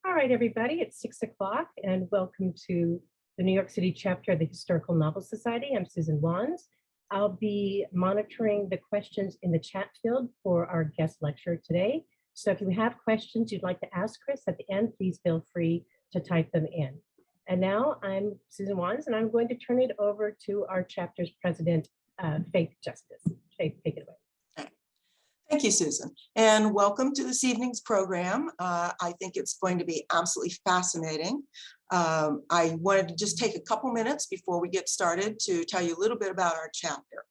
All right, everybody, it's 6 o'clock and welcome to the New York City chapter of the Historical Novel Society. I'm Susan Wands. I'll be monitoring the questions in the chat field for our guest lecturer today. So if you have questions you'd like to ask Chris at the end, please feel free to type them in. And now I'm Susan Wands and I'm going to turn it over to our chapter's president, Faith Justice. Faith, take it away. Thank you, Susan, and welcome to this evening's program. I think it's going to be absolutely fascinating. I wanted to just take a couple minutes before we get started to tell you a little bit about our chapter.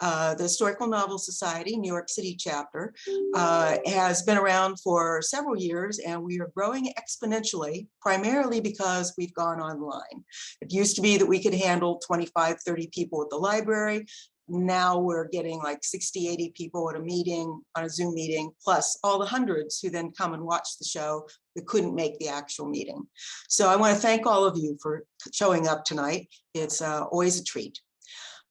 The Historical Novel Society, New York City chapter, has been around for several years, and we are growing exponentially, primarily because we've gone online. It used to be that we could handle 25, 30 people at the library. Now we're getting like 60, 80 people at a meeting, on a Zoom meeting, plus all the hundreds who then come and watch the show that couldn't make the actual meeting. So I want to thank all of you for showing up tonight. It's always a treat.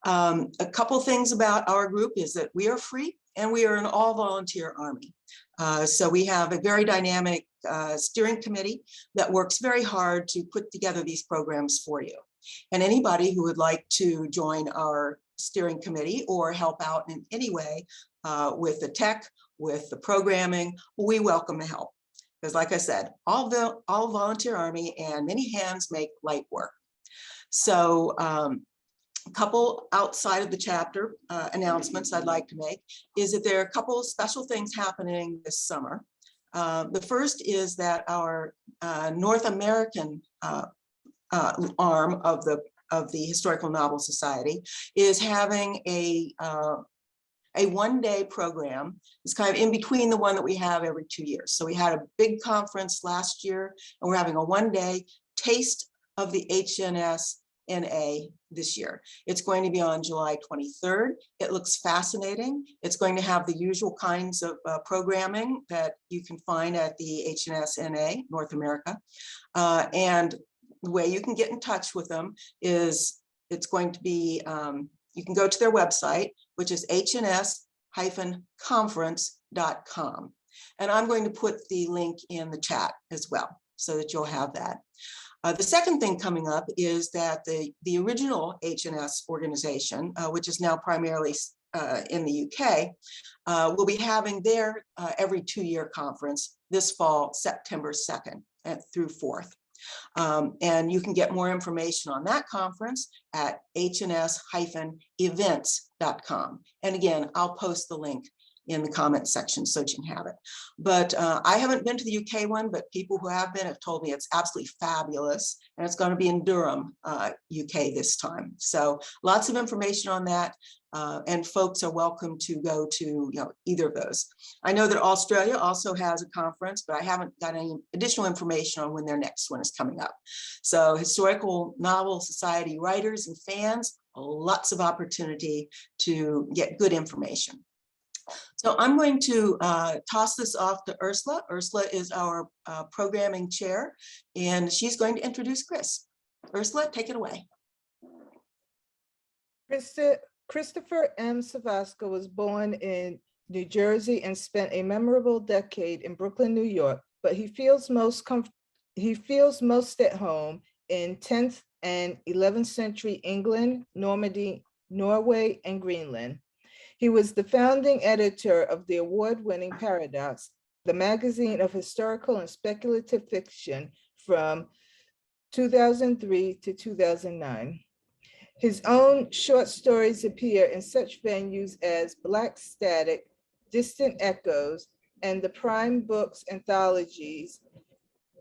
A couple things about our group is that we are free and we are an all-volunteer army. So we have a very dynamic steering committee that works very hard to put together these programs for you. And anybody who would like to join our steering committee or help out in any way with the tech, with the programming, we welcome the help. Because like I said, all volunteer army and many hands make light work. So a couple outside of the chapter announcements I'd like to make is that there are a couple of special things happening this summer. The first is that our North American arm of the Historical Novel Society is having a one-day program. It's kind of in between the one that we have every 2 years. So we had a big conference last year, and we're having a one-day taste of the HNS-NA this year. It's going to be on July 23rd. It looks fascinating. It's going to have the usual kinds of programming that you can find at the HNS-NA, North America. And the way you can get in touch with them is it's going to be, you can go to their website, which is hns-conference.com. And I'm going to put the link in the chat as well, so that you'll have that. The second thing coming up is that the original HNS organization, which is now primarily in the UK, will be having their every 2-year conference this fall, September 2nd through 4th. And you can get more information on that conference at hns-events.com. And again, I'll post the link in the comment section so that you can have it. But I haven't been to the UK one, but people who have been have told me it's absolutely fabulous. And it's going to be in Durham, UK this time. So lots of information on that. And folks are welcome to go to either of those. I know that Australia also has a conference, but I haven't got any additional information on when their next one is coming up. So Historical Novel Society writers and fans, lots of opportunity to get good information. So I'm going to toss this off to Ursula. Ursula is our programming chair, and she's going to introduce Chris. Ursula, take it away. Christopher M. Cevasco was born in New Jersey and spent a memorable decade in Brooklyn, New York, but he feels most at home in 10th and 11th century England, Normandy, Norway, and Greenland. He was the founding editor of the award-winning Paradox, the magazine of historical and speculative fiction from 2003 to 2009. His own short stories appear in such venues as Black Static, Distant Echoes, and the Prime Books anthologies,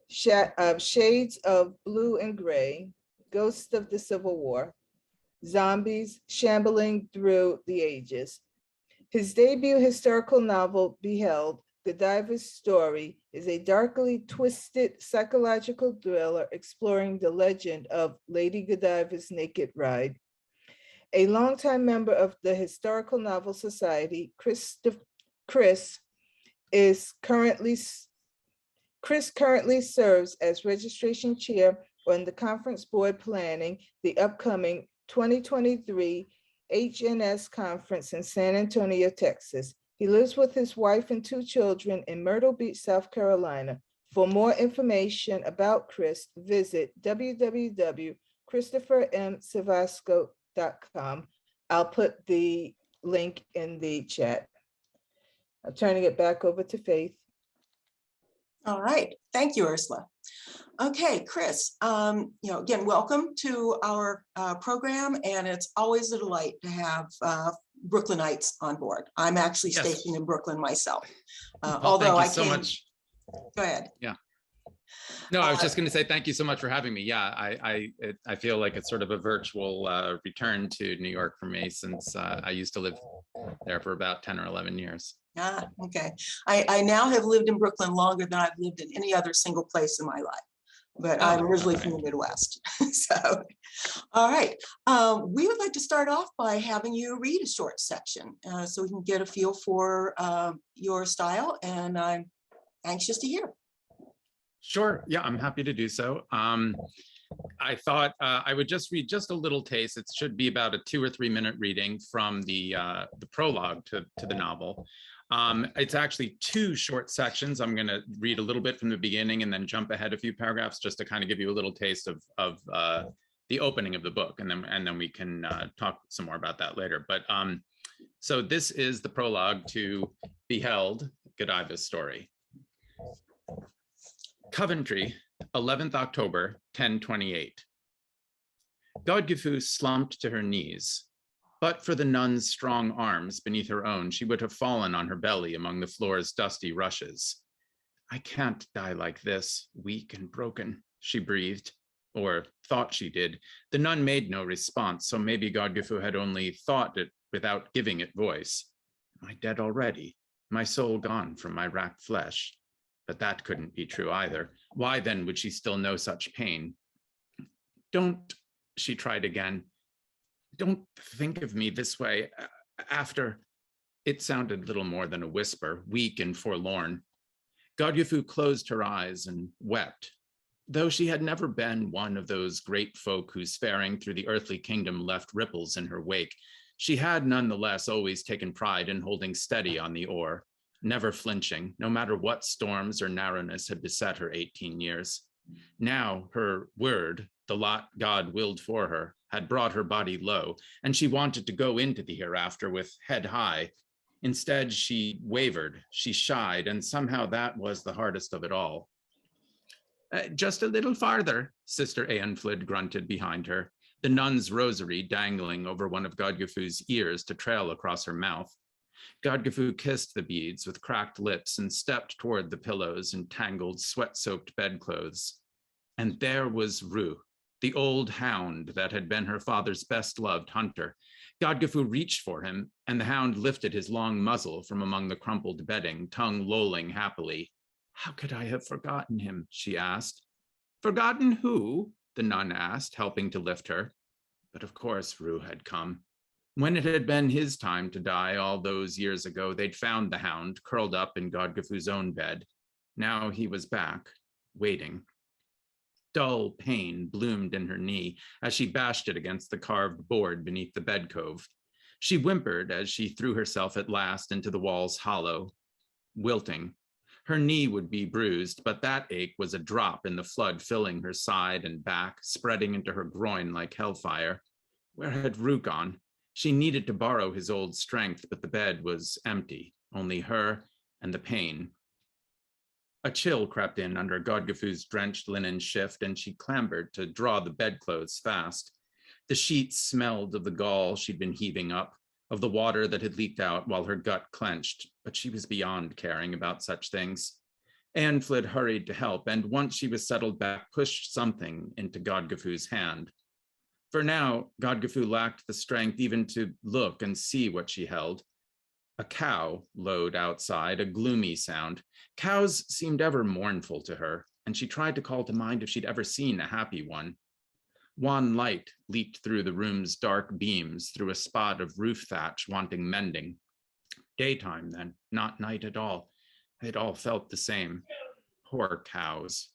Shades of Blue and Gray, Ghosts of the Civil War, Zombies Shambling Through the Ages. His debut historical novel, Beheld, Godiva's Story, is a darkly twisted psychological thriller exploring the legend of Lady Godiva's naked ride. A longtime member of the Historical Novel Society, Chris currently serves as registration chair on the conference board planning the upcoming 2023 HNS conference in San Antonio, Texas. He lives with his wife and 2 children in Myrtle Beach, South Carolina. For more information about Chris, visit www.christophermcevasco.com. I'll put the link in the chat. I'm turning it back over to Faith. All right, thank you, Ursula. Okay, Chris, again, welcome to our program, and it's always a delight to have Brooklynites on board. I'm actually Yes. stationed in Brooklyn myself, Well, although thank I you so came. much. Go ahead. Yeah. No, I was just going to say thank you so much for having me. Yeah, I feel like it's sort of a virtual return to New York for me, since I used to live there for about 10 or 11 years. Ah, okay. I now have lived in Brooklyn longer than I've lived in any other single place in my life, but I'm originally from the Midwest. So, all right. We would like to start off by having you read a short section so we can get a feel for your style, and I'm anxious to hear. Sure. Yeah, I'm happy to do so. I thought I would just read just a little taste. It should be about a 2 or 3 minute reading from the prologue to the novel. It's actually 2 short sections. I'm going to read a little bit from the beginning and then jump ahead a few paragraphs just to kind of give you a little taste of the opening of the book, and then we can talk some more about that later. But so this is the prologue to Beheld, Godiva's story. Coventry, 11th October, 1028. Godgifu slumped to her knees. But for the nun's strong arms beneath her own, she would have fallen on her belly among the floor's dusty rushes. I can't die like this, weak and broken, she breathed, or thought she did. The nun made no response, so maybe Godgifu had only thought it without giving it voice. Am I dead already? My soul gone from my racked flesh? But that couldn't be true either. Why then would she still know such pain? Don't, she tried again. Don't think of me this way after. It sounded little more than a whisper, weak and forlorn. Godgifu closed her eyes and wept. Though she had never been one of those great folk whose faring through the earthly kingdom left ripples in her wake, she had nonetheless always taken pride in holding steady on the oar, never flinching, no matter what storms or narrowness had beset her 18 years. Now her word, the lot God willed for her, had brought her body low, and she wanted to go into the hereafter with head high. Instead, she wavered, she shied, and somehow that was the hardest of it all. Just a little farther, Sister Eanflid grunted behind her, the nun's rosary dangling over one of Godgifu's ears to trail across her mouth. Godgifu kissed the beads with cracked lips and stepped toward the pillows and tangled, sweat-soaked bedclothes. And there was Rue, the old hound that had been her father's best-loved hunter. Godgifu reached for him, and the hound lifted his long muzzle from among the crumpled bedding, tongue lolling happily. How could I have forgotten him, she asked. Forgotten who? The nun asked, helping to lift her. But of course Rue had come. When it had been his time to die all those years ago, they'd found the hound curled up in Godgifu's own bed. Now he was back, waiting. Dull pain bloomed in her knee as she bashed it against the carved board beneath the bedcove. She whimpered as she threw herself at last into the wall's hollow, wilting. Her knee would be bruised, but that ache was a drop in the flood filling her side and back, spreading into her groin like hellfire. Where had Rue gone? She needed to borrow his old strength, but the bed was empty, only her and the pain. A chill crept in under Godgifu's drenched linen shift, and she clambered to draw the bedclothes fast. The sheets smelled of the gall she'd been heaving up, of the water that had leaked out while her gut clenched, but she was beyond caring about such things. Eanflid hurried to help, and once she was settled back, pushed something into Godgifu's hand. For now, Godgifu lacked the strength even to look and see what she held. A cow lowed outside, a gloomy sound. Cows seemed ever mournful to her, and she tried to call to mind if she'd ever seen a happy one. Wan light leaked through the room's dark beams, through a spot of roof thatch wanting mending. Daytime, then, not night at all. It all felt the same. Poor cows.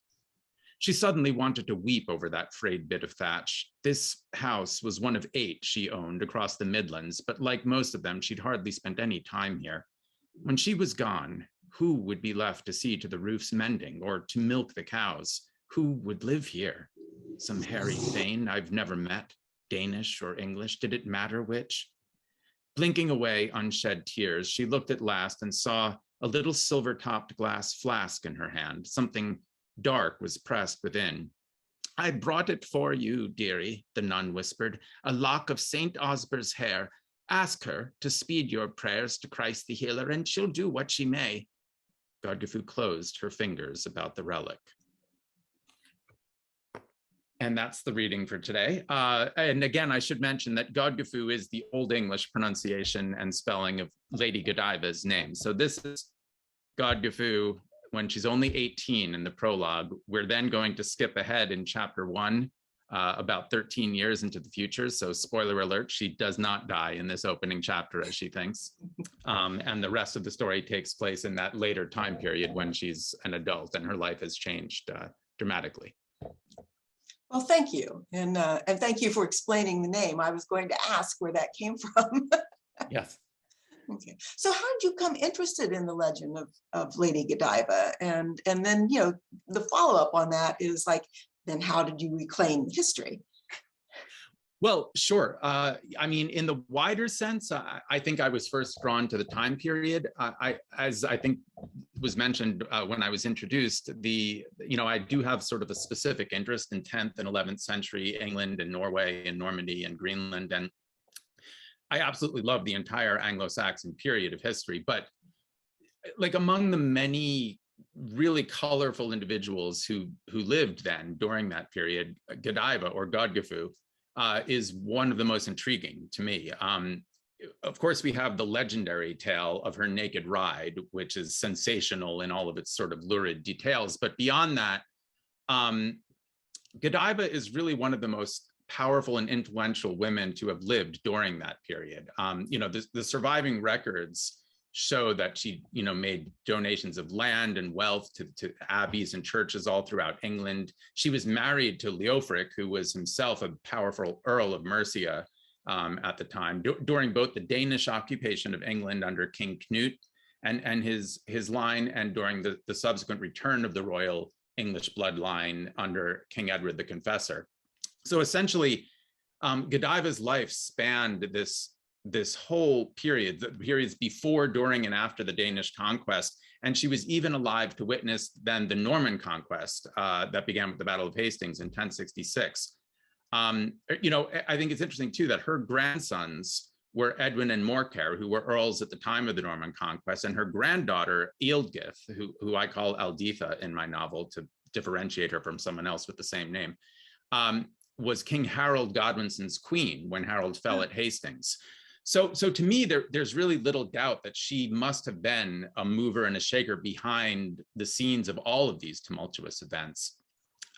She suddenly wanted to weep over that frayed bit of thatch. This house was one of 8 she owned across the Midlands, but like most of them, she'd hardly spent any time here. When she was gone, Who would be left to see to the roof's mending or to milk the cows? Who would live here? Some hairy thane I've never met, Danish or English, did it matter which? Blinking away unshed tears, she looked at last and saw a little silver-topped glass flask in her hand. Something dark was pressed within. I brought it for you, dearie, the nun whispered, a lock of St. Osber's hair. Ask her to speed your prayers to Christ the healer, and she'll do what she may. Godgifu closed her fingers about the relic. And that's the reading for today. And again, I should mention that Godgifu is the Old English pronunciation and spelling of Lady Godiva's name. So this is Godgifu when she's only 18 in the prologue. We're then going to skip ahead in chapter 1, about 13 years into the future. So spoiler alert, she does not die in this opening chapter as she thinks. And the rest of the story takes place in that later time period when she's an adult and her life has changed dramatically. Well, thank you. And thank you for explaining the name. I was going to ask where that came from. Yes. Okay. So how did you come interested in the legend of Lady Godiva? And then, you know, the follow-up on that is like, then how did you reclaim history? Well, sure. I mean, in the wider sense, I think I was first drawn to the time period. As I think was mentioned when I was introduced, I do have sort of a specific interest in 10th and 11th century England and Norway and Normandy and Greenland. And I absolutely love the entire Anglo-Saxon period of history. But like among the many really colorful individuals who lived then during that period, Godiva or Godgifu is one of the most intriguing to me. Of course, we have the legendary tale of her naked ride, which is sensational in all of its sort of lurid details. But beyond that, Godiva is really one of the most powerful and influential women to have lived during that period. The surviving records show that she, made donations of land and wealth to abbeys and churches all throughout England. She was married to Leofric, who was himself a powerful Earl of Mercia at the time, during both the Danish occupation of England under King Knut and his line, and during the subsequent return of the royal English bloodline under King Edward the Confessor. So essentially, Godiva's life spanned this whole period, the periods before, during, and after the Danish conquest. And she was even alive to witness then the Norman conquest that began with the Battle of Hastings in 1066. I think it's interesting too that her grandsons were Edwin and Morcar, who were earls at the time of the Norman conquest, and her granddaughter, Ealdgyth, who I call Alditha in my novel to differentiate her from someone else with the same name, was King Harold Godwinson's queen when Harold fell at Hastings. So to me, there's really little doubt that she must have been a mover and a shaker behind the scenes of all of these tumultuous events.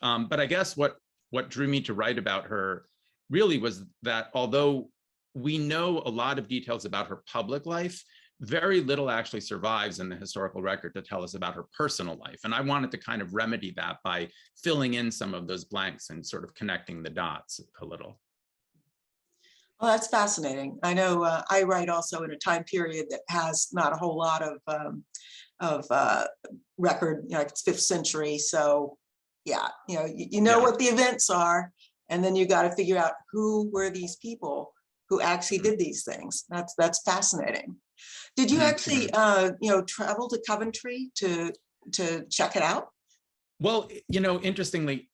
But I guess what drew me to write about her really was that although we know a lot of details about her public life, very little actually survives in the historical record to tell us about her personal life. And I wanted to kind of remedy that by filling in some of those blanks and sort of connecting the dots a little. Well, that's fascinating. I know I write also in a time period that has not a whole lot of record, like it's 5th century. So yeah, what the events are, and then you got to figure out who were these people who actually did these things. That's fascinating. Did you actually, travel to Coventry to check it out? Well, interestingly,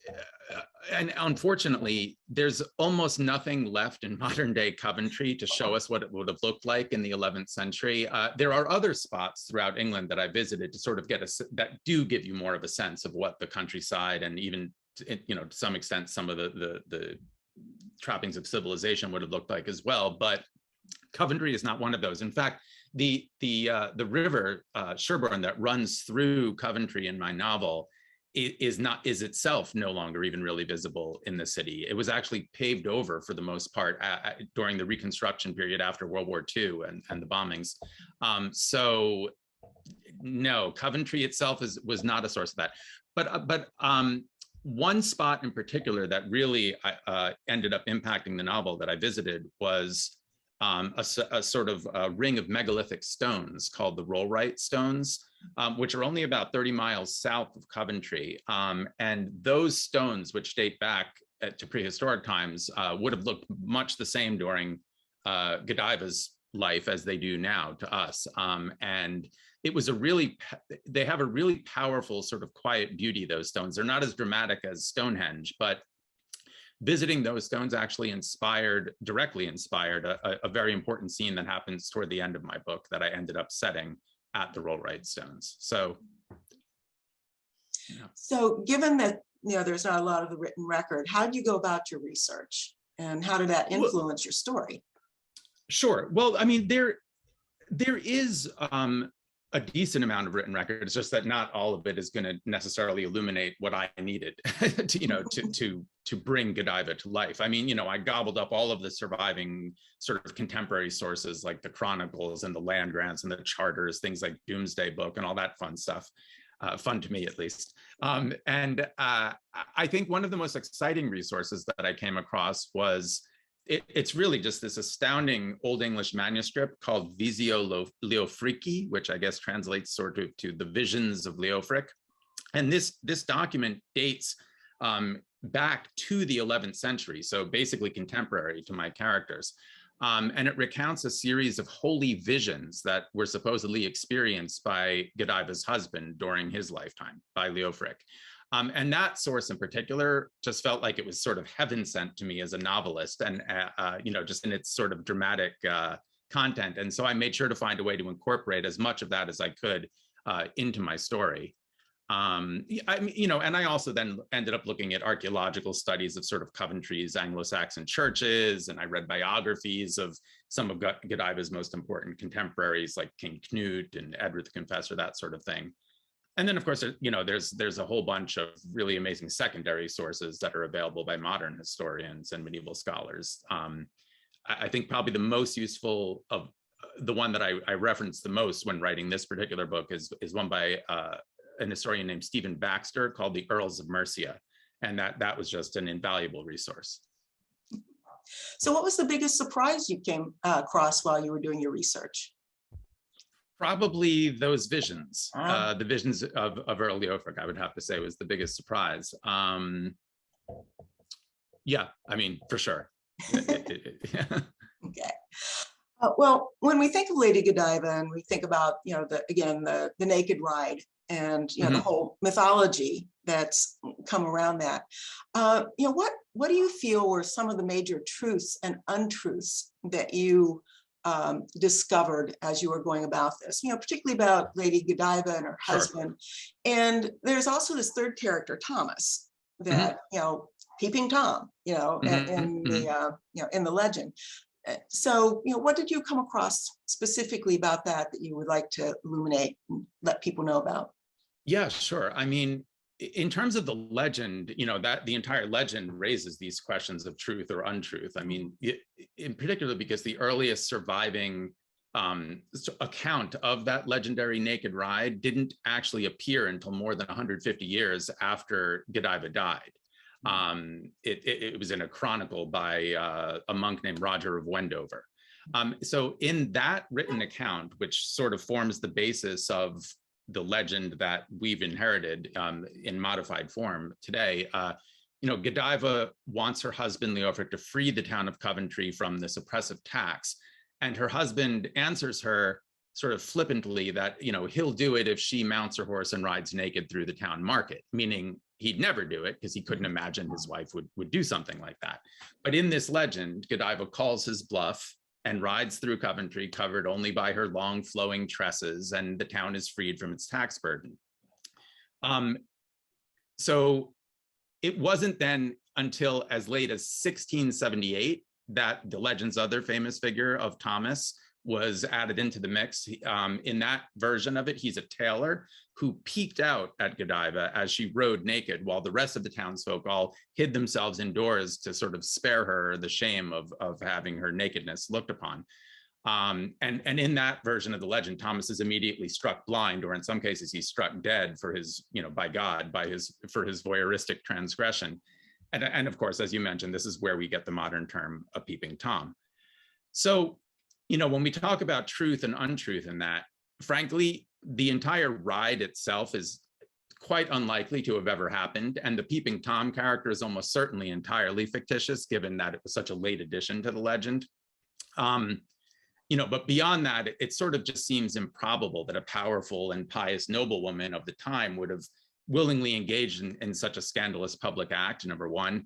and unfortunately, there's almost nothing left in modern day Coventry to show us what it would have looked like in the 11th century. There are other spots throughout England that I visited to sort of that do give you more of a sense of what the countryside and even, to some extent, some of the trappings of civilization would have looked like as well. But Coventry is not one of those. In fact, the river Sherborne that runs through Coventry in my novel is itself no longer even really visible in the city. It was actually paved over for the most part during the Reconstruction period after World War II and the bombings. So no, Coventry itself was not a source of that. But one spot in particular that really ended up impacting the novel that I visited was a sort of ring of megalithic stones called the Rollright stones. which are only about 30 miles south of Coventry. And those stones, which date back to prehistoric times, would have looked much the same during Godiva's life as they do now to us. And it was they have a really powerful sort of quiet beauty, those stones. They're not as dramatic as Stonehenge, but visiting those stones actually directly inspired a very important scene that happens toward the end of my book that I ended up setting at the Rollright Stones. So, yeah. So given that, there's not a lot of the written record, how did you go about your research and how did that influence your story? Sure. Well, I mean, there is a decent amount of written record. It's just that not all of it is going to necessarily illuminate what I needed to bring Godiva to life. I mean, I gobbled up all of the surviving sort of contemporary sources like the chronicles and the land grants and the charters, things like Doomsday Book and all that fun stuff. Fun to me, at least. I think one of the most exciting resources that I came across was it's really just this astounding Old English manuscript called Visio Leofrici, which I guess translates sort of to the Visions of Leofric. And this document dates back to the 11th century, so basically contemporary to my characters. And it recounts a series of holy visions that were supposedly experienced by Godiva's husband during his lifetime, by Leofric. And that source in particular just felt like it was sort of heaven sent to me as a novelist and, just in its sort of dramatic content. And so I made sure to find a way to incorporate as much of that as I could into my story. And I also then ended up looking at archaeological studies of sort of Coventry's Anglo-Saxon churches, and I read biographies of some of Godiva's most important contemporaries like King Knut and Edward the Confessor, that sort of thing. And then, of course, there's a whole bunch of really amazing secondary sources that are available by modern historians and medieval scholars. I think probably the most useful of the one that I referenced the most when writing this particular book is one by an historian named Stephen Baxter called The Earls of Mercia. And that was just an invaluable resource. So what was the biggest surprise you came across while you were doing your research? Probably those visions, the visions of Earl Leofric, I would have to say, was the biggest surprise. Yeah, I mean, for sure. Okay. Well, when we think of Lady Godiva and we think about, the naked ride and, the whole mythology that's come around that, what do you feel were some of the major truths and untruths that you discovered as you were going about this, particularly about Lady Godiva and her husband. And there's also this third character, Thomas, that, Peeping Tom, in the legend. So, what did you come across specifically about that you would like to illuminate and let people know about? Yeah, sure. I mean, in terms of the legend, that the entire legend raises these questions of truth or untruth. I mean, in particular, because the earliest surviving account of that legendary naked ride didn't actually appear until more than 150 years after Godiva died. It was in a chronicle by a monk named Roger of Wendover. So in that written account, which sort of forms the basis of the legend that we've inherited in modified form today, Godiva wants her husband Leofric to free the town of Coventry from this oppressive tax, and her husband answers her sort of flippantly that he'll do it if she mounts her horse and rides naked through the town market, meaning he'd never do it because he couldn't imagine his wife would do something like that. But in this legend, Godiva calls his bluff and rides through Coventry covered only by her long flowing tresses, and the town is freed from its tax burden. So it wasn't then until as late as 1678 that the legend's other famous figure of Thomas was added into the mix. In that version of it, he's a tailor who peeked out at Godiva as she rode naked while the rest of the townsfolk all hid themselves indoors to sort of spare her the shame of having her nakedness looked upon. And in that version of the legend, Thomas is immediately struck blind, or in some cases he's struck dead for his, by God, for his voyeuristic transgression. And of course, as you mentioned, this is where we get the modern term a peeping Tom. So, when we talk about truth and untruth in that, frankly, the entire ride itself is quite unlikely to have ever happened. And the Peeping Tom character is almost certainly entirely fictitious, given that it was such a late addition to the legend. But beyond that, it sort of just seems improbable that a powerful and pious noblewoman of the time would have willingly engaged in such a scandalous public act, number one.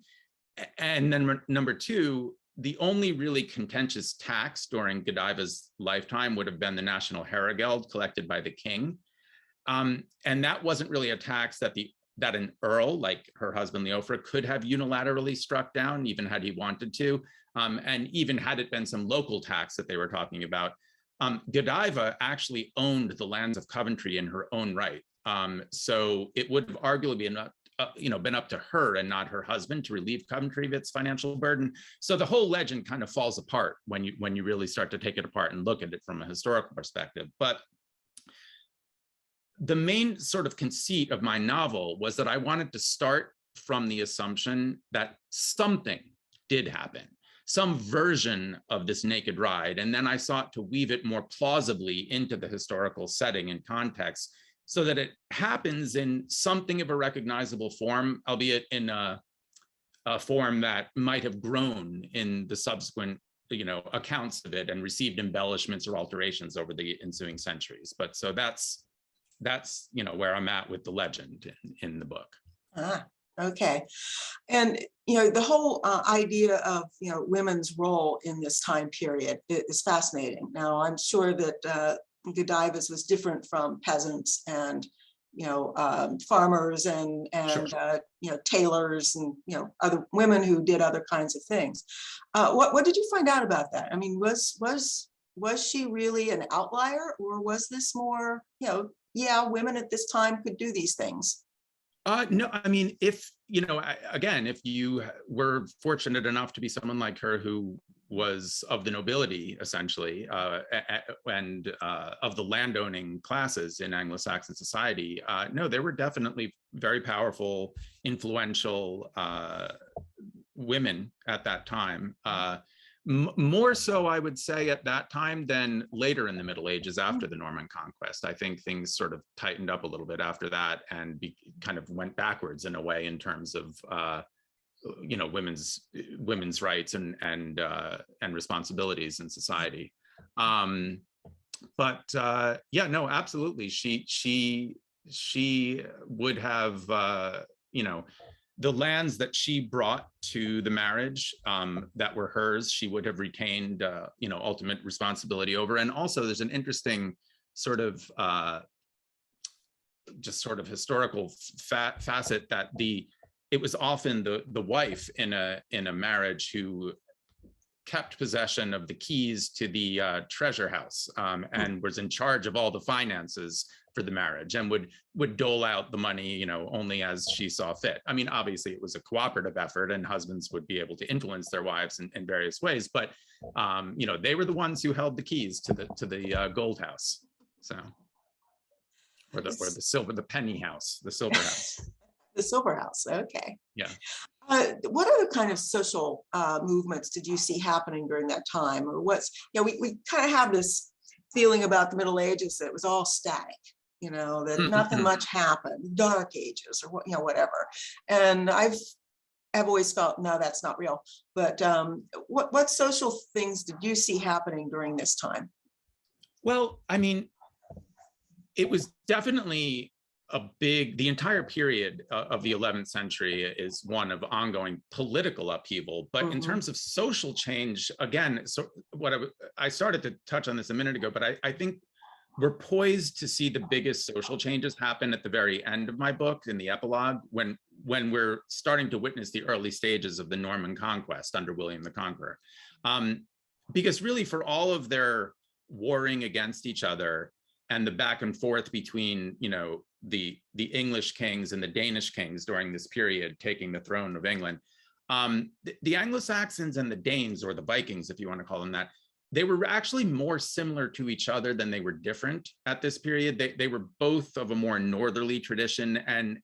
And then number two, the only really contentious tax during Godiva's lifetime would have been the national herageld collected by the king. And that wasn't really a tax that an earl, like her husband Leofra, could have unilaterally struck down, even had he wanted to. And even had it been some local tax that they were talking about, Godiva actually owned the lands of Coventry in her own right. So it would have arguably been up to her and not her husband to relieve Coventry of its financial burden. So the whole legend kind of falls apart when you really start to take it apart and look at it from a historical perspective. But the main sort of conceit of my novel was that I wanted to start from the assumption that something did happen, some version of this naked ride. And then I sought to weave it more plausibly into the historical setting and context so that it happens in something of a recognizable form, albeit in a form that might have grown in the subsequent accounts of it and received embellishments or alterations over the ensuing centuries. But so that's where I'm at with the legend in the book. Okay. And, the whole idea of, women's role in this time period is fascinating. Now, I'm sure that Godiva's was different from peasants and, farmers and Sure. Tailors and, other women who did other kinds of things. What did you find out about that? I mean, was she really an outlier, or was this more, women at this time could do these things? No, I mean, if you were fortunate enough to be someone like her who was of the nobility, essentially, and of the landowning classes in Anglo-Saxon society, no, there were definitely very powerful, influential women at that time. More so, I would say, at that time than later in the Middle Ages after the Norman Conquest. I think things sort of tightened up a little bit after that and kind of went backwards in a way in terms of women's rights and responsibilities in society. But no, absolutely, she would have the lands that she brought to the marriage that were hers, she would have retained, ultimate responsibility over. And also there's an interesting sort of historical facet that it was often the wife in a marriage who kept possession of the keys to the treasure house and was in charge of all the finances for the marriage and would dole out the money, only as she saw fit. I mean, obviously it was a cooperative effort and husbands would be able to influence their wives in various ways, but they were the ones who held the keys to the gold house. So, or the penny house, the silver house. The silver house, okay. Yeah. What other kind of social movements did you see happening during that time? Or we kind of have this feeling about the Middle Ages that it was all static, that nothing much happened, Dark Ages or whatever. And I've always felt, no, that's not real. But what social things did you see happening during this time? Well, I mean, it was definitely the entire period of the 11th century is one of ongoing political upheaval, but in terms of social change, again, so I started to touch on this a minute ago, but I think we're poised to see the biggest social changes happen at the very end of my book in the epilogue, when we're starting to witness the early stages of the Norman conquest under William the Conqueror. Because really, for all of their warring against each other and the back and forth between, the English kings and the Danish kings during this period taking the throne of England, the Anglo-Saxons and the Danes, or the Vikings, if you want to call them that, they were actually more similar to each other than they were different at this period. They were both of a more northerly tradition, and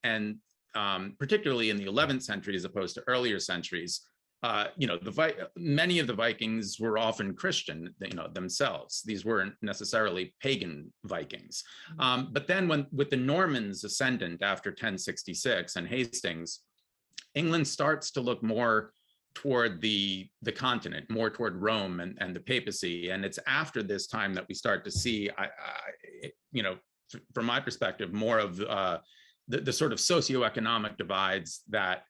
particularly in the 11th century as opposed to earlier centuries, many of the Vikings were often Christian, themselves. These weren't necessarily pagan Vikings. But then with the Normans ascendant after 1066 and Hastings, England starts to look more toward the continent, more toward Rome and the papacy. And it's after this time that we start to see, from my perspective, more of the sort of socioeconomic divides that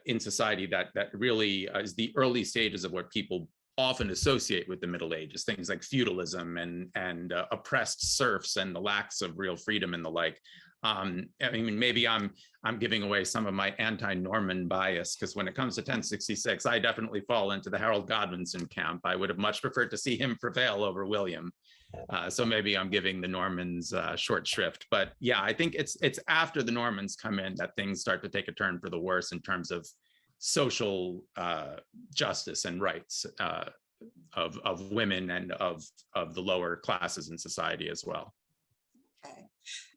in society that really is the early stages of what people often associate with the Middle Ages, things like feudalism and oppressed serfs and the lacks of real freedom and the like. Maybe I'm giving away some of my anti-Norman bias, because when it comes to 1066, I definitely fall into the Harold Godwinson camp. I would have much preferred to see him prevail over William. So maybe I'm giving the Normans short shrift. But yeah, I think it's after the Normans come in that things start to take a turn for the worse in terms of social justice and rights of women and of the lower classes in society as well. Okay.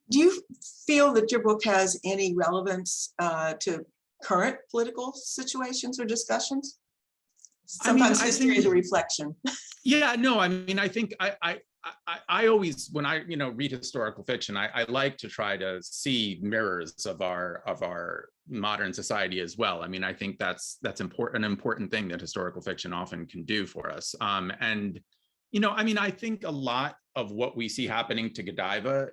Do you feel that your book has any relevance to current political situations or discussions? Sometimes history is a reflection. Yeah, no, I think I always, when I read historical fiction, I like to try to see mirrors of our modern society as well. I think that's an important thing that historical fiction often can do for us. I think a lot of what we see happening to Godiva,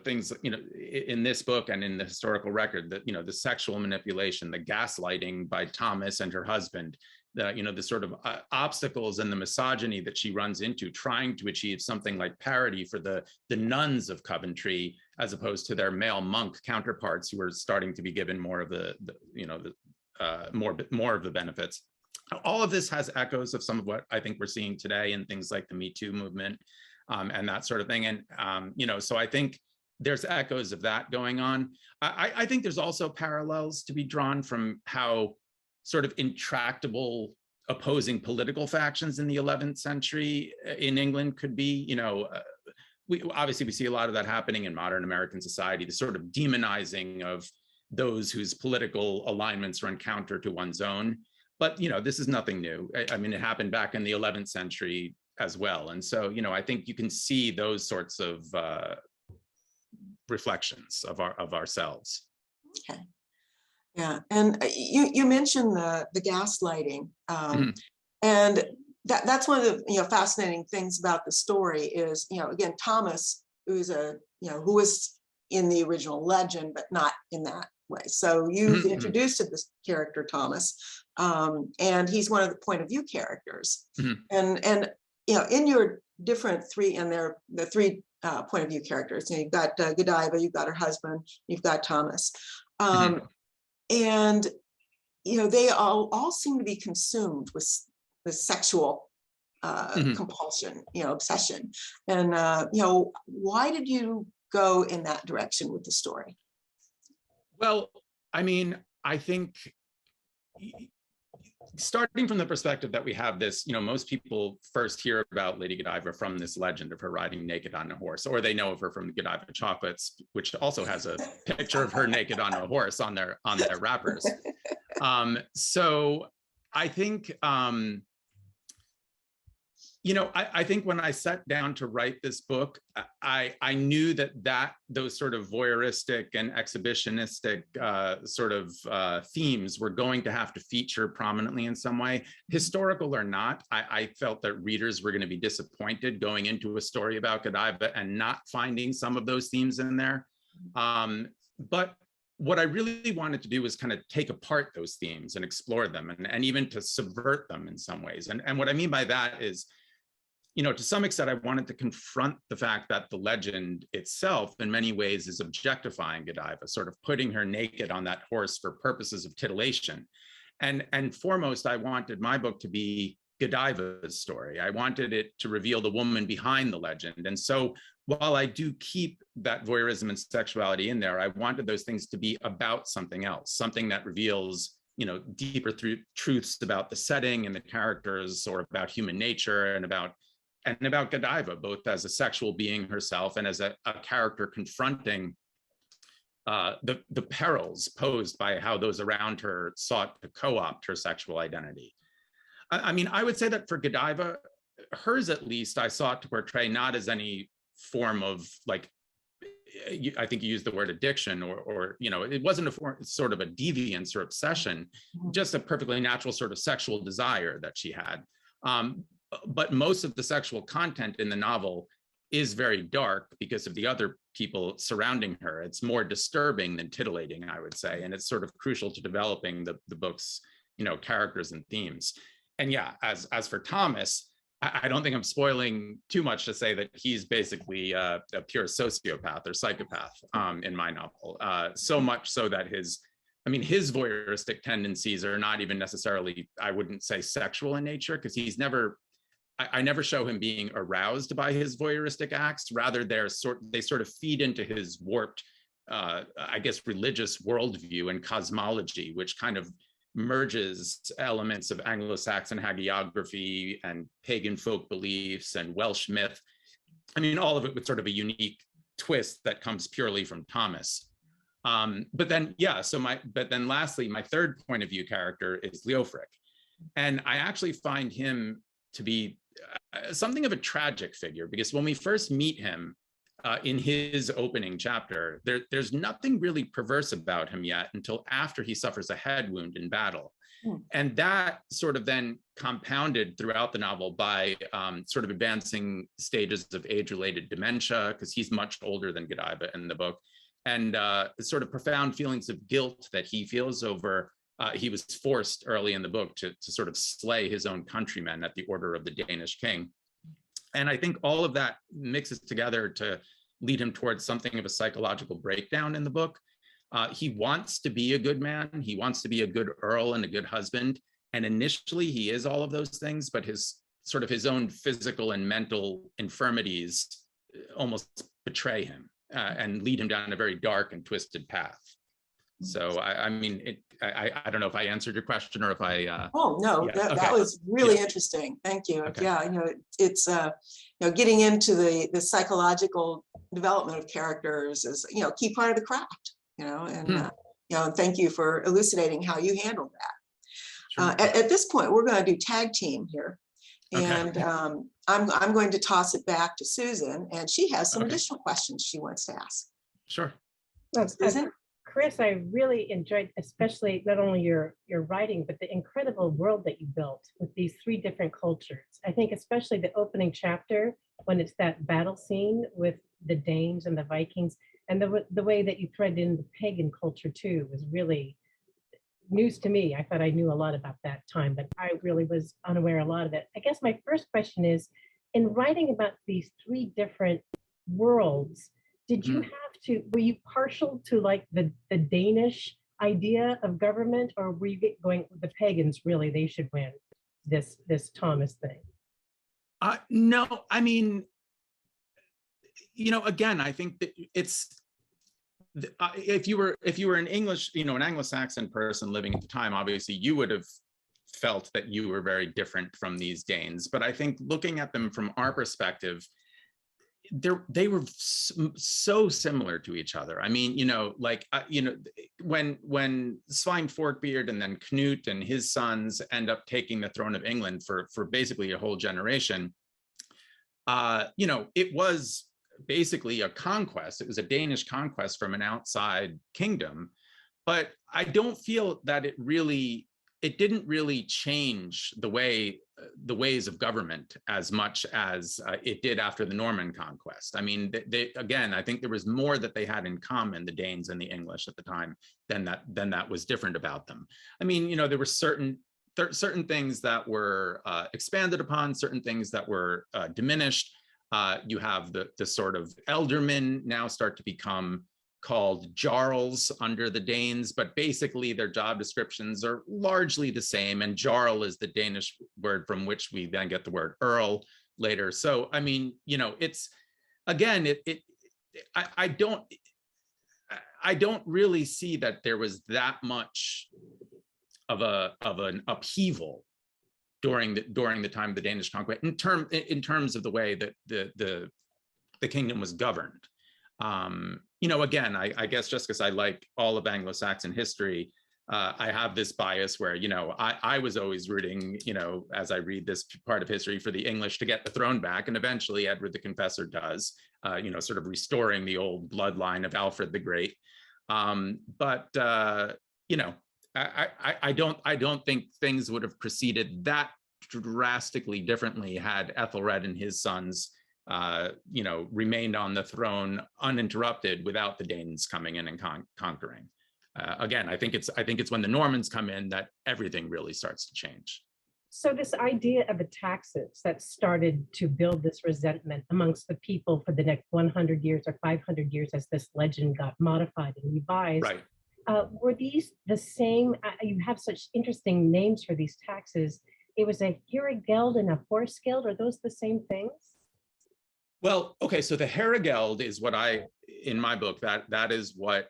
things, in this book and in the historical record, that, the sexual manipulation, the gaslighting by Thomas and her husband, the sort of obstacles and the misogyny that she runs into trying to achieve something like parity for the nuns of Coventry, as opposed to their male monk counterparts who are starting to be given more of more of the benefits. All of this has echoes of some of what I think we're seeing today in things like the Me Too movement and that sort of thing. And, so I think there's echoes of that going on. I think there's also parallels to be drawn from how sort of intractable opposing political factions in the 11th century in England could be. We see a lot of that happening in modern American society, the sort of demonizing of those whose political alignments run counter to one's own. But, this is nothing new. It happened back in the 11th century as well. And so, I think you can see those sorts of reflections of ourselves. Okay. Yeah, and you mentioned the gaslighting, and that's one of the fascinating things about the story is again Thomas, who's who was in the original legend but not in that way. So you've introduced this character Thomas, and he's one of the point of view characters, and in your different three the three point of view characters, you've got Godiva, you've got her husband, you've got Thomas. And they all seem to be consumed with sexual compulsion, obsession. And why did you go in that direction with the story? Well, I think starting from the perspective that we have this, most people first hear about Lady Godiva from this legend of her riding naked on a horse, or they know of her from the Godiva chocolates, which also has a picture of her naked on a horse on their wrappers. So I think, I think when I sat down to write this book, I knew that those sort of voyeuristic and exhibitionistic sort of themes were going to have to feature prominently in some way, historical or not. I felt that readers were going to be disappointed going into a story about Godiva and not finding some of those themes in there. But what I really wanted to do was kind of take apart those themes and explore them and even to subvert them in some ways. And what I mean by that is, to some extent, I wanted to confront the fact that the legend itself, in many ways, is objectifying Godiva, sort of putting her naked on that horse for purposes of titillation. And foremost, I wanted my book to be Godiva's story. I wanted it to reveal the woman behind the legend. And so while I do keep that voyeurism and sexuality in there, I wanted those things to be about something else, something that reveals deeper truths about the setting and the characters, or about human nature and about Godiva, both as a sexual being herself and as a character confronting the perils posed by how those around her sought to co-opt her sexual identity. I mean, I would say that for Godiva, hers at least, I sought to portray not as any form of like, I think you used the word addiction, or it wasn't a sort of a deviance or obsession, just a perfectly natural sort of sexual desire that she had. But most of the sexual content in the novel is very dark because of the other people surrounding her. It's more disturbing than titillating, I would say. And it's sort of crucial to developing the book's, characters and themes. And yeah, as for Thomas, I don't think I'm spoiling too much to say that he's basically a pure sociopath or psychopath in my novel. So much so that his voyeuristic tendencies are not even necessarily, I wouldn't say sexual in nature, because I never show him being aroused by his voyeuristic acts. Rather, they sort of feed into his warped, I guess, religious worldview and cosmology, which kind of merges elements of Anglo-Saxon hagiography and pagan folk beliefs and Welsh myth. I mean, all of it with sort of a unique twist that comes purely from Thomas. But then lastly, my third point of view character is Leofric. And I actually find him to be something of a tragic figure, because when we first meet him in his opening chapter, there's nothing really perverse about him yet until after he suffers a head wound in battle. And that sort of then compounded throughout the novel by sort of advancing stages of age-related dementia, because he's much older than Godiva in the book, and sort of profound feelings of guilt that he feels over he was forced early in the book to sort of slay his own countrymen at the order of the Danish king. And I think all of that mixes together to lead him towards something of a psychological breakdown in the book. He wants to be a good man. He wants to be a good earl and a good husband. And initially he is all of those things, but his own physical and mental infirmities almost betray him and lead him down a very dark and twisted path. So I don't know if I answered your question or if I. Oh no, yeah, that was really interesting. Thank you. Okay. Yeah, it's getting into the psychological development of characters is key part of the craft. And thank you for elucidating how you handled that. Sure. At this point, we're going to do tag team here, and Okay. I'm going to toss it back to Susan, and she has some Okay. additional questions she wants to ask. Sure. Susan? Chris, I really enjoyed, especially not only your writing, but the incredible world that you built with these three different cultures. I think especially the opening chapter, when it's that battle scene with the Danes and the Vikings, and the way that you thread in the pagan culture too was really news to me. I thought I knew a lot about that time, but I really was unaware of a lot of it. I guess my first question is, in writing about these three different worlds, did you were you partial to like the Danish idea of government, or were you going the pagans, really, they should win this Thomas thing? No, I mean, again, I think that it's, if you were an English, an Anglo-Saxon person living at the time, obviously you would have felt that you were very different from these Danes. But I think looking at them from our perspective, they were so similar to each other. I mean, when Svein Forkbeard and then Knut and his sons end up taking the throne of England for basically a whole generation, it was basically a conquest. It was a Danish conquest from an outside kingdom, but I don't feel that it didn't really change the ways of government as much as it did after the Norman conquest. I mean, again, I think there was more that they had in common, the Danes and the English at the time, than that was different about them. I mean, there were certain things that were expanded upon, certain things that were diminished. You have the sort of eldermen now start to become called jarls under the Danes, but basically their job descriptions are largely the same. And jarl is the Danish word from which we then get the word earl later. So, I mean, it's, again, I don't really see that there was that much of an upheaval during the time of the Danish conquest in terms of the way that the kingdom was governed. Again, I guess just because I like all of Anglo-Saxon history, I have this bias where, I was always rooting, as I read this part of history, for the English to get the throne back. And eventually Edward the Confessor does, sort of restoring the old bloodline of Alfred the Great. I don't think things would have proceeded that drastically differently had Ethelred and his sons remained on the throne uninterrupted without the Danes coming in and conquering. Again, I think it's when the Normans come in that everything really starts to change. So this idea of the taxes that started to build this resentment amongst the people for the next 100 years or 500 years as this legend got modified and revised, Right. Were these the same? You have such interesting names for these taxes. It was a Herregeld and a Horsgeld. Are those the same things? Well, okay, so the Herregeld is what in my book, that is what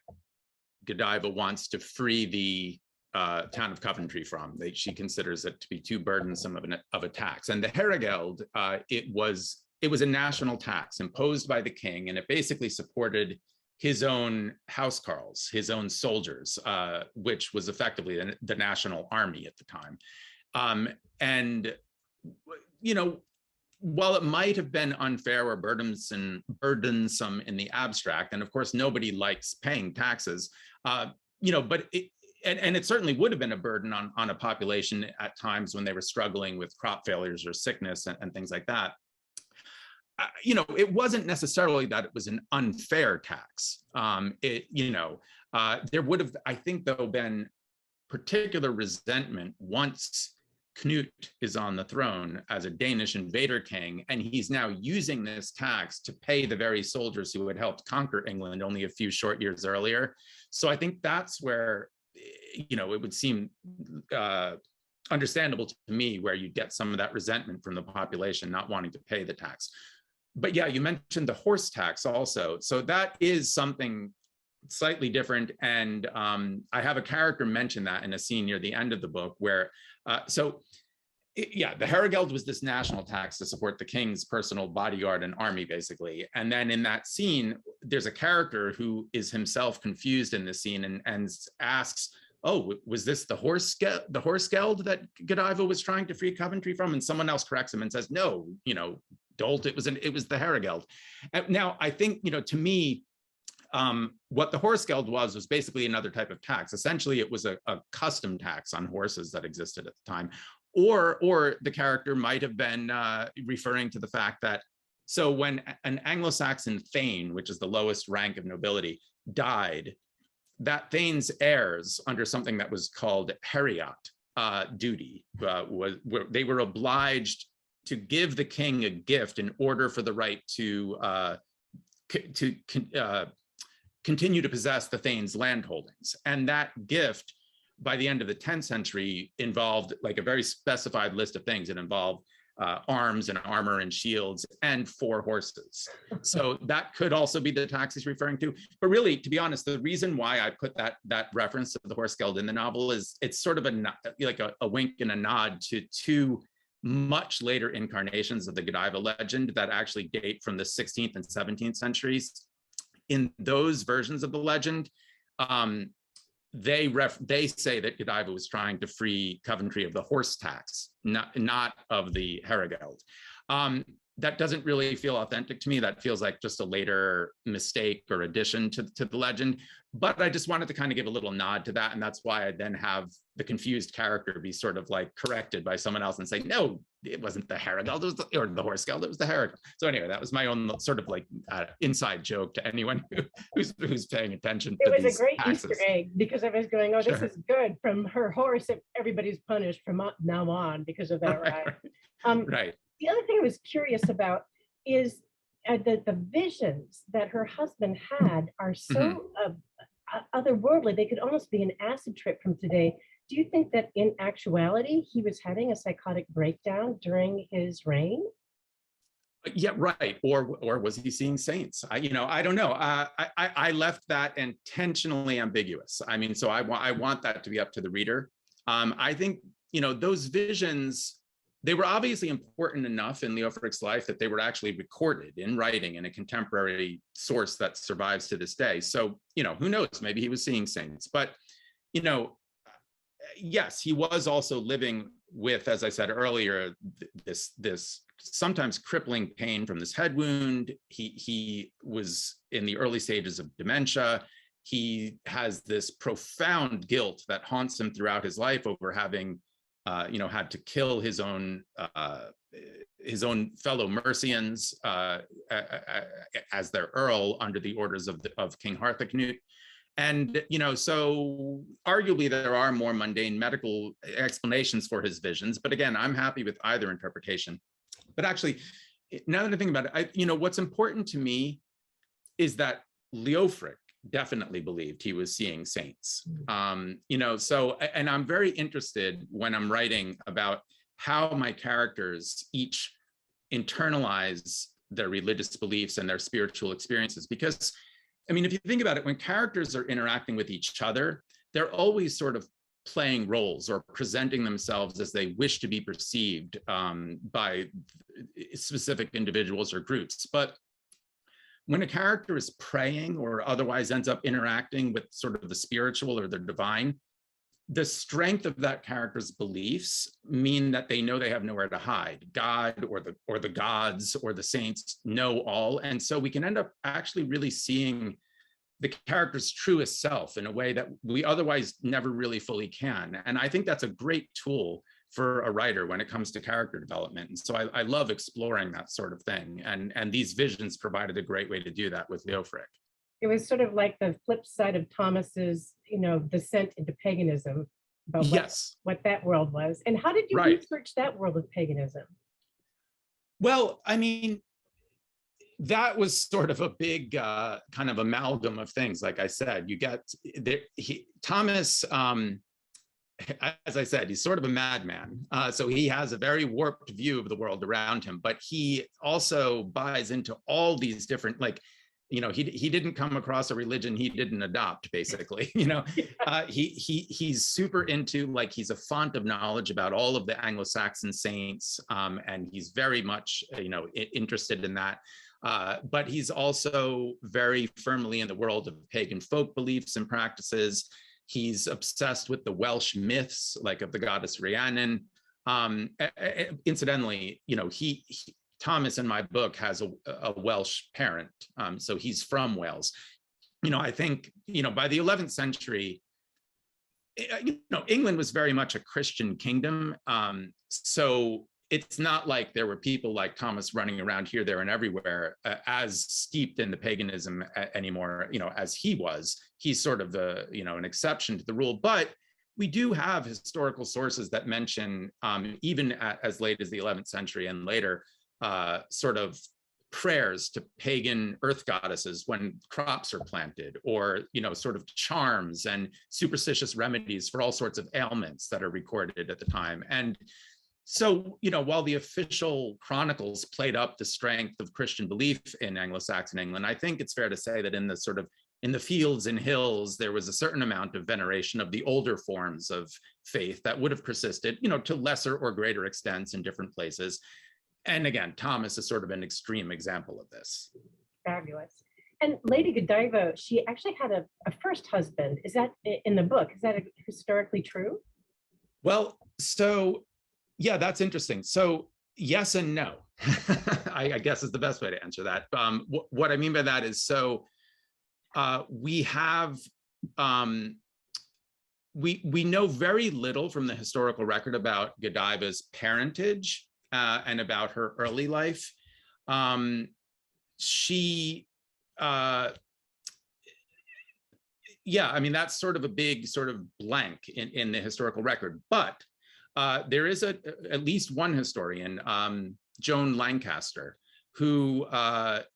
Godiva wants to free the town of Coventry from. She considers it to be too burdensome of a tax. And the Herregeld, it was a national tax imposed by the king, and it basically supported his own housecarls, his own soldiers, which was effectively the national army at the time. While it might have been unfair or burdensome in the abstract, and of course nobody likes paying taxes, but it certainly would have been a burden on a population at times when they were struggling with crop failures or sickness and things like that. It wasn't necessarily that it was an unfair tax. There would have, I think, though, been particular resentment once Knut is on the throne as a Danish invader king, and he's now using this tax to pay the very soldiers who had helped conquer England only a few short years earlier. So I think that's where, it would seem understandable to me where you get some of that resentment from the population not wanting to pay the tax. But yeah, you mentioned the horse tax also. So that is something slightly different. And I have a character mention that in a scene near the end of the book where, the Herregeld was this national tax to support the king's personal bodyguard and army, basically. And then in that scene, there's a character who is himself confused in the scene and asks, oh, was this the Horsgeld that Godiva was trying to free Coventry from? And someone else corrects him and says, no, dolt, it was the Herregeld. Now, I think, to me, what the Horsgeld was basically another type of tax. Essentially, it was a custom tax on horses that existed at the time. Or the character might have been referring to the fact that, so when an Anglo-Saxon thane, which is the lowest rank of nobility, died, that thane's heirs, under something that was called heriot duty, they were obliged to give the king a gift in order for the right to continue to possess the thane's land holdings. And that gift, by the end of the 10th century, involved like a very specified list of things. It involved arms and armor and shields and 4 horses. So that could also be the tax he's referring to. But really, to be honest, the reason why I put that reference to the Horsgeld in the novel is it's sort of a wink and a nod to 2 much later incarnations of the Godiva legend that actually date from the 16th and 17th centuries. In those versions of the legend, they say that Godiva was trying to free Coventry of the horse tax, not of the Herregeld. That doesn't really feel authentic to me. That feels like just a later mistake or addition to the legend. But I just wanted to kind of give a little nod to that. And that's why I then have the confused character be sort of like corrected by someone else and say, no, it wasn't the Herregeld, or the Horsgeld, it was the Herregeld. So anyway, that was my own sort of like inside joke to anyone who's paying attention to these It was a great taxes. Easter egg because I was going, oh, this Sure. is good. From her horse, everybody's punished from now on because of that, right? Right. The other thing I was curious about is the visions that her husband had are so otherworldly. They could almost be an acid trip from today. Do you think that in actuality, he was having a psychotic breakdown during his reign? Yeah, right. Or was he seeing saints? I don't know. I left that intentionally ambiguous. I mean, so I want that to be up to the reader. I think, those visions, they were obviously important enough in Leofric's life that they were actually recorded in writing in a contemporary source that survives to this day. So, who knows, maybe he was seeing saints, but, yes, he was also living with, as I said earlier, this sometimes crippling pain from this head wound. He was in the early stages of dementia. He has this profound guilt that haunts him throughout his life over having, had to kill his own fellow Mercians as their earl under the orders of King Harthacnut. And, so arguably there are more mundane medical explanations for his visions. But again, I'm happy with either interpretation. But actually, now that I think about it, what's important to me is that Leofric definitely believed he was seeing saints. So, and I'm very interested when I'm writing about how my characters each internalize their religious beliefs and their spiritual experiences, because if you think about it, when characters are interacting with each other, they're always sort of playing roles or presenting themselves as they wish to be perceived by specific individuals or groups. But when a character is praying or otherwise ends up interacting with sort of the spiritual or the divine, the strength of that character's beliefs mean that they know they have nowhere to hide. God or the gods or the saints know all. And so we can end up actually really seeing the character's truest self in a way that we otherwise never really fully can. And I think that's a great tool for a writer when it comes to character development. And so I love exploring that sort of thing. And these visions provided a great way to do that with Leofric. It was sort of like the flip side of Thomas's, descent into paganism, about what that world was. And how did you research that world of paganism? Well, that was sort of a big kind of amalgam of things. Like I said, you get Thomas, as I said, he's sort of a madman. So he has a very warped view of the world around him, but he also buys into all these different, he didn't come across a religion he didn't adopt, basically. He's super into, he's a font of knowledge about all of the Anglo-Saxon saints, and he's very much, interested in that. But he's also very firmly in the world of pagan folk beliefs and practices. He's obsessed with the Welsh myths, like of the goddess Rhiannon. Incidentally, Thomas in my book has a Welsh parent, so he's from Wales. I think, by the 11th century, England was very much a Christian kingdom. So it's not like there were people like Thomas running around here, there, and everywhere as steeped in the paganism anymore, as he was. He's sort of an exception to the rule. But we do have historical sources that mention, even as late as the 11th century and later, sort of prayers to pagan earth goddesses when crops are planted, or sort of charms and superstitious remedies for all sorts of ailments that are recorded at the time. And so, while the official chronicles played up the strength of Christian belief in Anglo-Saxon England, I think it's fair to say that in the fields and hills, there was a certain amount of veneration of the older forms of faith that would have persisted, to lesser or greater extents in different places. And again, Thomas is sort of an extreme example of this. Fabulous. And Lady Godiva, she actually had a first husband. Is that in the book? Is that historically true? Well, so yeah, that's interesting. So yes and no, I guess is the best way to answer that. What I mean by that is, so we have, we know very little from the historical record about Godiva's parentage and about her early life. That's sort of a big sort of blank in the historical record, but there is at least one historian, Joan Lancaster, who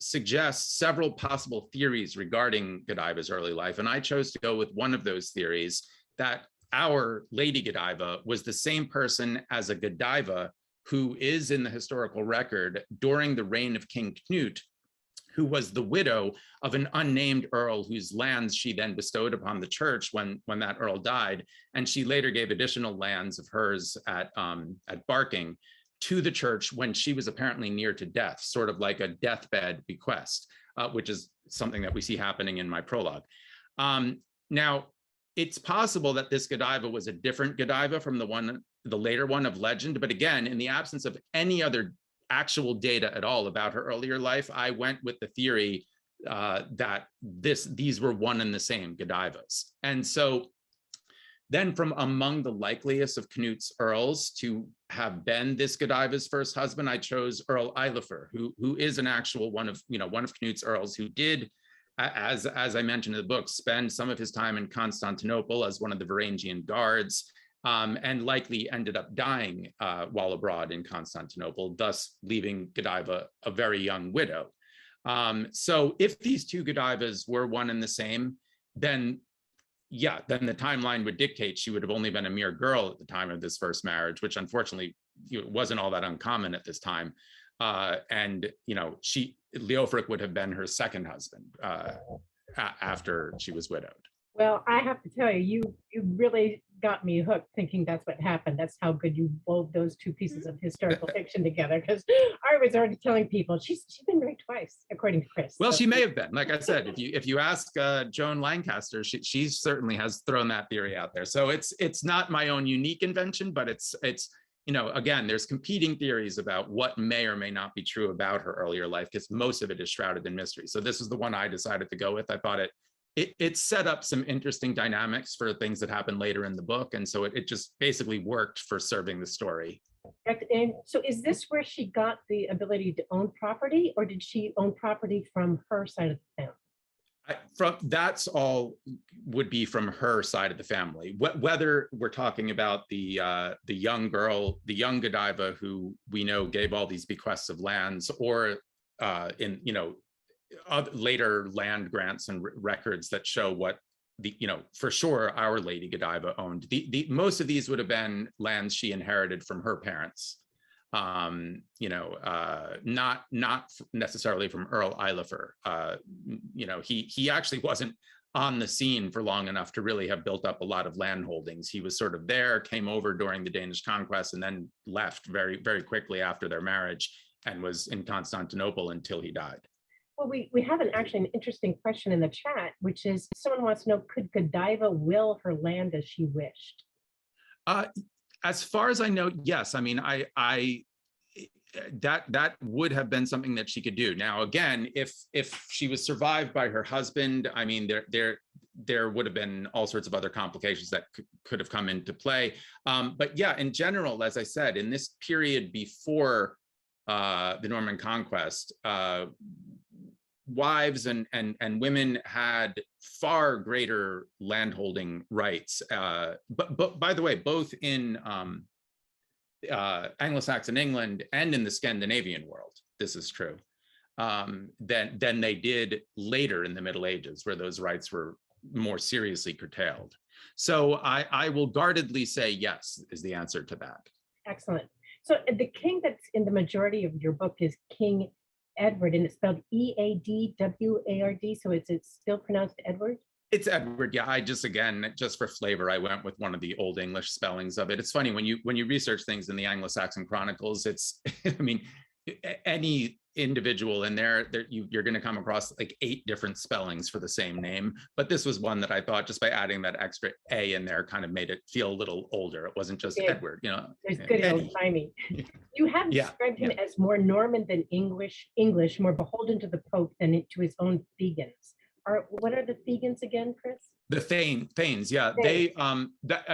suggests several possible theories regarding Godiva's early life. And I chose to go with one of those theories, that our Lady Godiva was the same person as a Godiva who is in the historical record during the reign of King Knut, who was the widow of an unnamed earl whose lands she then bestowed upon the church when that earl died. And she later gave additional lands of hers at Barking to the church when she was apparently near to death, sort of like a deathbed bequest, which is something that we see happening in my prologue. Now, it's possible that this Godiva was a different Godiva from the later one of legend, but again, in the absence of any other actual data at all about her earlier life, I went with the theory that these were one and the same Godivas. And so then from among the likeliest of Canute's earls to have been this Godiva's first husband, I chose Earl Eilifer, who is an actual one of Canute's earls, who did, as I mentioned in the book, spend some of his time in Constantinople as one of the Varangian guards, and likely ended up dying while abroad in Constantinople, thus leaving Godiva a very young widow. So if these two Godivas were one and the same, then the timeline would dictate she would have only been a mere girl at the time of this first marriage, which unfortunately wasn't all that uncommon at this time. And Leofric would have been her second husband after she was widowed. Well, I have to tell you, you really got me hooked thinking that's what happened. That's how good you wove those two pieces of historical fiction together, because I was already telling people she's been married twice, according to Chris. Well, so. she may have been. Like I said, if you ask Joan Lancaster, she certainly has thrown that theory out there. So it's not my own unique invention, but it's again, there's competing theories about what may or may not be true about her earlier life, because most of it is shrouded in mystery. So this is the one I decided to go with. I thought it set up some interesting dynamics for things that happened later in the book. And so it just basically worked for serving the story. And so is this where she got the ability to own property, or did she own property from her side of the family? That's all would be from her side of the family. Whether we're talking about the young girl, the young Godiva, who we know gave all these bequests of lands, or later land grants and records that show what for sure our Lady Godiva owned. Most of these would have been lands she inherited from her parents. Not necessarily from Earl Eilifer. He actually wasn't on the scene for long enough to really have built up a lot of land holdings. He was sort of there, came over during the Danish conquest, and then left very, very quickly after their marriage, and was in Constantinople until he died. Well, we have an interesting question in the chat, which is someone wants to know, could Godiva will her land as she wished? As far as I know, yes. I mean, that would have been something that she could do. Now, again, if she was survived by her husband, I mean, there would have been all sorts of other complications that could have come into play. But yeah, in general, as I said, in this period before the Norman conquest, wives and women had far greater landholding rights. But by the way, both in Anglo-Saxon England and in the Scandinavian world, this is true, than they did later in the Middle Ages, where those rights were more seriously curtailed. So I will guardedly say yes, is the answer to that. Excellent. So the king that's in the majority of your book is King Edward, and it's spelled Eadward. So it's still pronounced Edward? It's Edward. Yeah, just for flavor, I went with one of the Old English spellings of it. It's funny when you research things in the Anglo-Saxon chronicles, it's, I mean, any individual in there, you're going to come across like 8 different spellings for the same name. But this was one that I thought, just by adding that extra A in there, kind of made it feel a little older. It wasn't just Edward, There's good old timing. You have described him as more Norman than English, more beholden to the Pope than to his own Fegans. What are the Fegans again, Chris? The Thanes, yeah. They and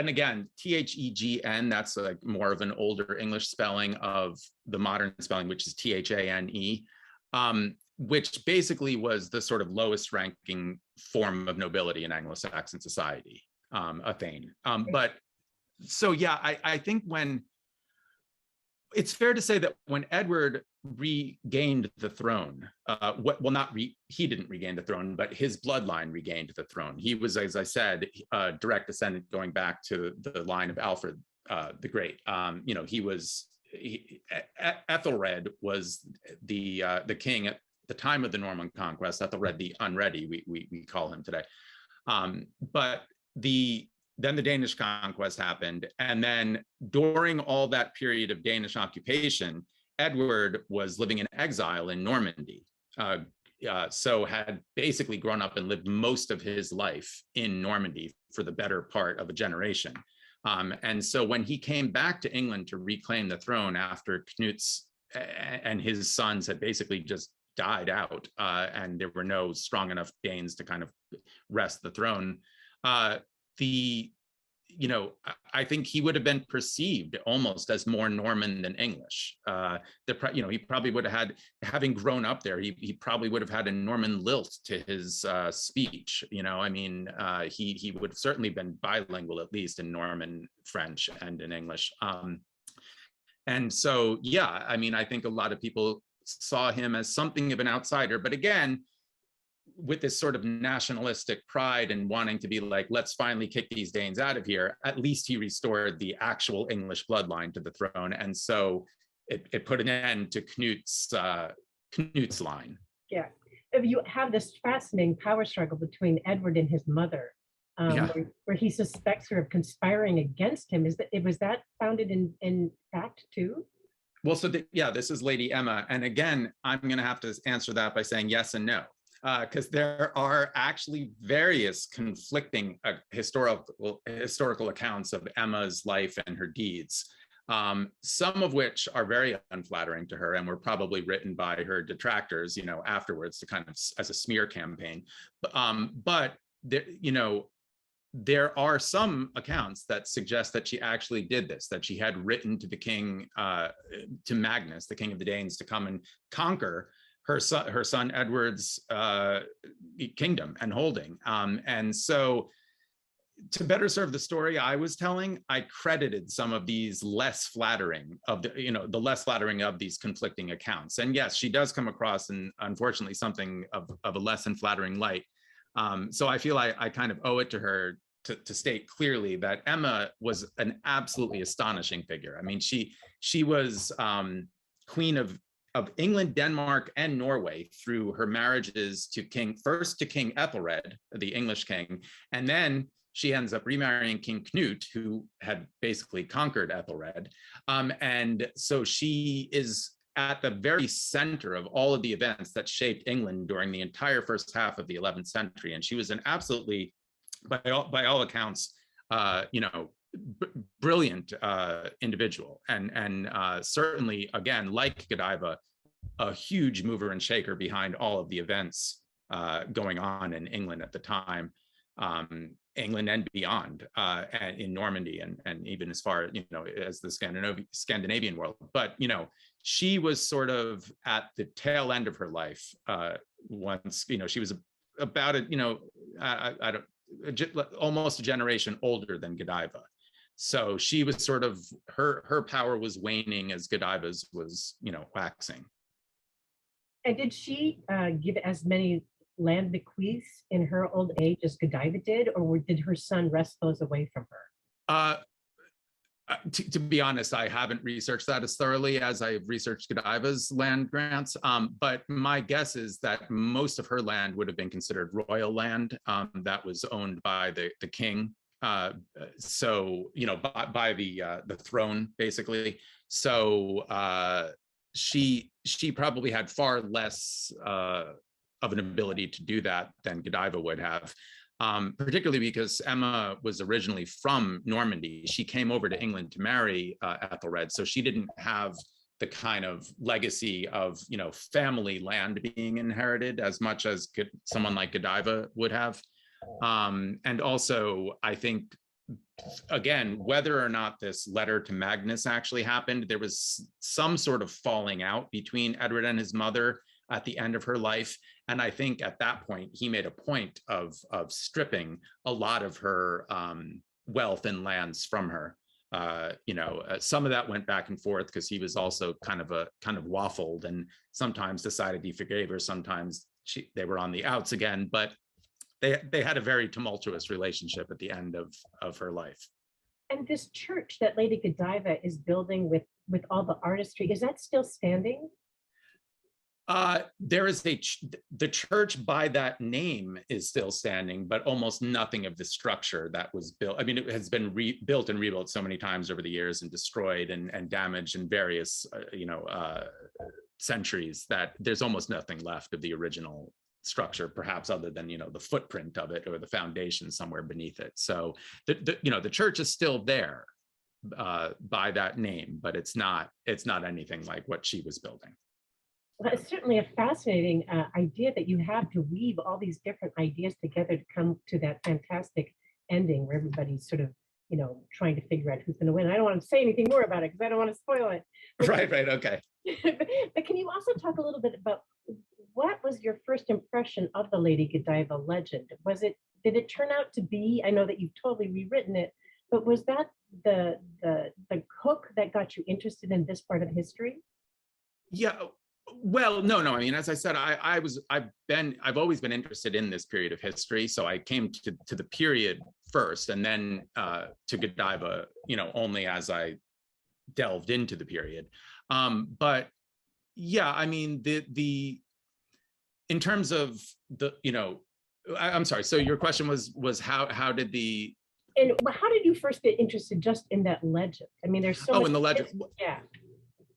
again, Thegn, that's like more of an older English spelling of the modern spelling, which is Thane, which basically was the sort of lowest ranking form of nobility in Anglo-Saxon society, a Thane. But so yeah, I think it's fair to say that when Edward regained the throne, he didn't regain the throne, but his bloodline regained the throne. He was, as I said, a direct descendant going back to the line of Alfred the Great. Ethelred was the king at the time of the Norman conquest. Ethelred the Unready, we call him today. But then the Danish conquest happened. And then during all that period of Danish occupation, Edward was living in exile in Normandy. So had basically grown up and lived most of his life in Normandy for the better part of a generation. And so when he came back to England to reclaim the throne after Knut's and his sons had basically just died out, and there were no strong enough Danes to kind of wrest the throne, I think he would have been perceived almost as more Norman than English. He probably would have had, having grown up there, he probably would have had a Norman lilt to his speech. He would have certainly been bilingual, at least in Norman French and in English. And so, yeah, I think a lot of people saw him as something of an outsider, but again, with this sort of nationalistic pride and wanting to be like, let's finally kick these Danes out of here, at least he restored the actual English bloodline to the throne. And so it put an end to Knut's line. Yeah, you have this fascinating power struggle between Edward and his mother, where he suspects her of conspiring against him. Was that founded in fact too? Well, so this is Lady Emma. And again, I'm going to have to answer that by saying yes and no. Because there are actually various conflicting historical accounts of Emma's life and her deeds, some of which are very unflattering to her and were probably written by her detractors, afterwards to kind of as a smear campaign. But there are some accounts that suggest that she actually did this, that she had written to the king, to Magnus, the king of the Danes, to come and conquer her son Edward's kingdom and holding. And so to better serve the story I was telling, I credited some of these less flattering of the less flattering of these conflicting accounts. And yes, she does come across, and unfortunately, something of a less than flattering light. So I feel I kind of owe it to her to state clearly that Emma was an absolutely astonishing figure. She was queen of England, Denmark, and Norway through her marriages to King Ethelred, the English king, and then she ends up remarrying King Knut, who had basically conquered Ethelred. And so she is at the very center of all of the events that shaped England during the entire first half of the 11th century. And she was an absolutely, by all accounts, brilliant individual, and certainly, again, like Godiva, a huge mover and shaker behind all of the events going on in England at the time, England and beyond, and in Normandy, and even as far as the Scandinavian world. But she was sort of at the tail end of her life. Once she was about almost a generation older than Godiva. So she was sort of, her power was waning as Godiva's was, waxing. And did she give as many land bequeaths in her old age as Godiva did, or did her son wrest those away from her? To be honest, I haven't researched that as thoroughly as I've researched Godiva's land grants, but my guess is that most of her land would have been considered royal land that was owned by the king. So by the throne, basically. So she probably had far less of an ability to do that than Godiva would have. Particularly because Emma was originally from Normandy. She came over to England to marry Ethelred, so she didn't have the kind of legacy of family land being inherited as much as someone like Godiva would have. And also, I think, again, whether or not this letter to Magnus actually happened, there was some sort of falling out between Edward and his mother at the end of her life. And I think at that point, he made a point of stripping a lot of her wealth and lands from her. Some of that went back and forth because he was also kind of waffled and sometimes decided he forgave her. Sometimes they were on the outs again, but they had a very tumultuous relationship at the end of her life. And this church that Lady Godiva is building with all the artistry, is that still standing? There is the church by that name is still standing, but almost nothing of the structure that was built. I mean, it has been built and rebuilt so many times over the years and destroyed and damaged in various, centuries that there's almost nothing left of the original structure, perhaps other than, the footprint of it or the foundation somewhere beneath it. So the church is still there by that name, but it's not anything like what she was building. Well, it's certainly a fascinating idea that you have to weave all these different ideas together to come to that fantastic ending where everybody's sort of, trying to figure out who's going to win. I don't want to say anything more about it because I don't want to spoil it. Right, okay. But can you also talk a little bit about what was your first impression of the Lady Godiva legend? Did it turn out to be, I know that you've totally rewritten it, but was that the hook that got you interested in this part of history? Yeah. Well, no. I mean, as I said, I've always been interested in this period of history. So I came to the period first, and then to Godiva, only as I delved into the period. But yeah, I mean, in terms of I'm sorry. So your question was how did the. And how did you first get interested just in that legend? I mean, there's so much. In the legend. Yeah.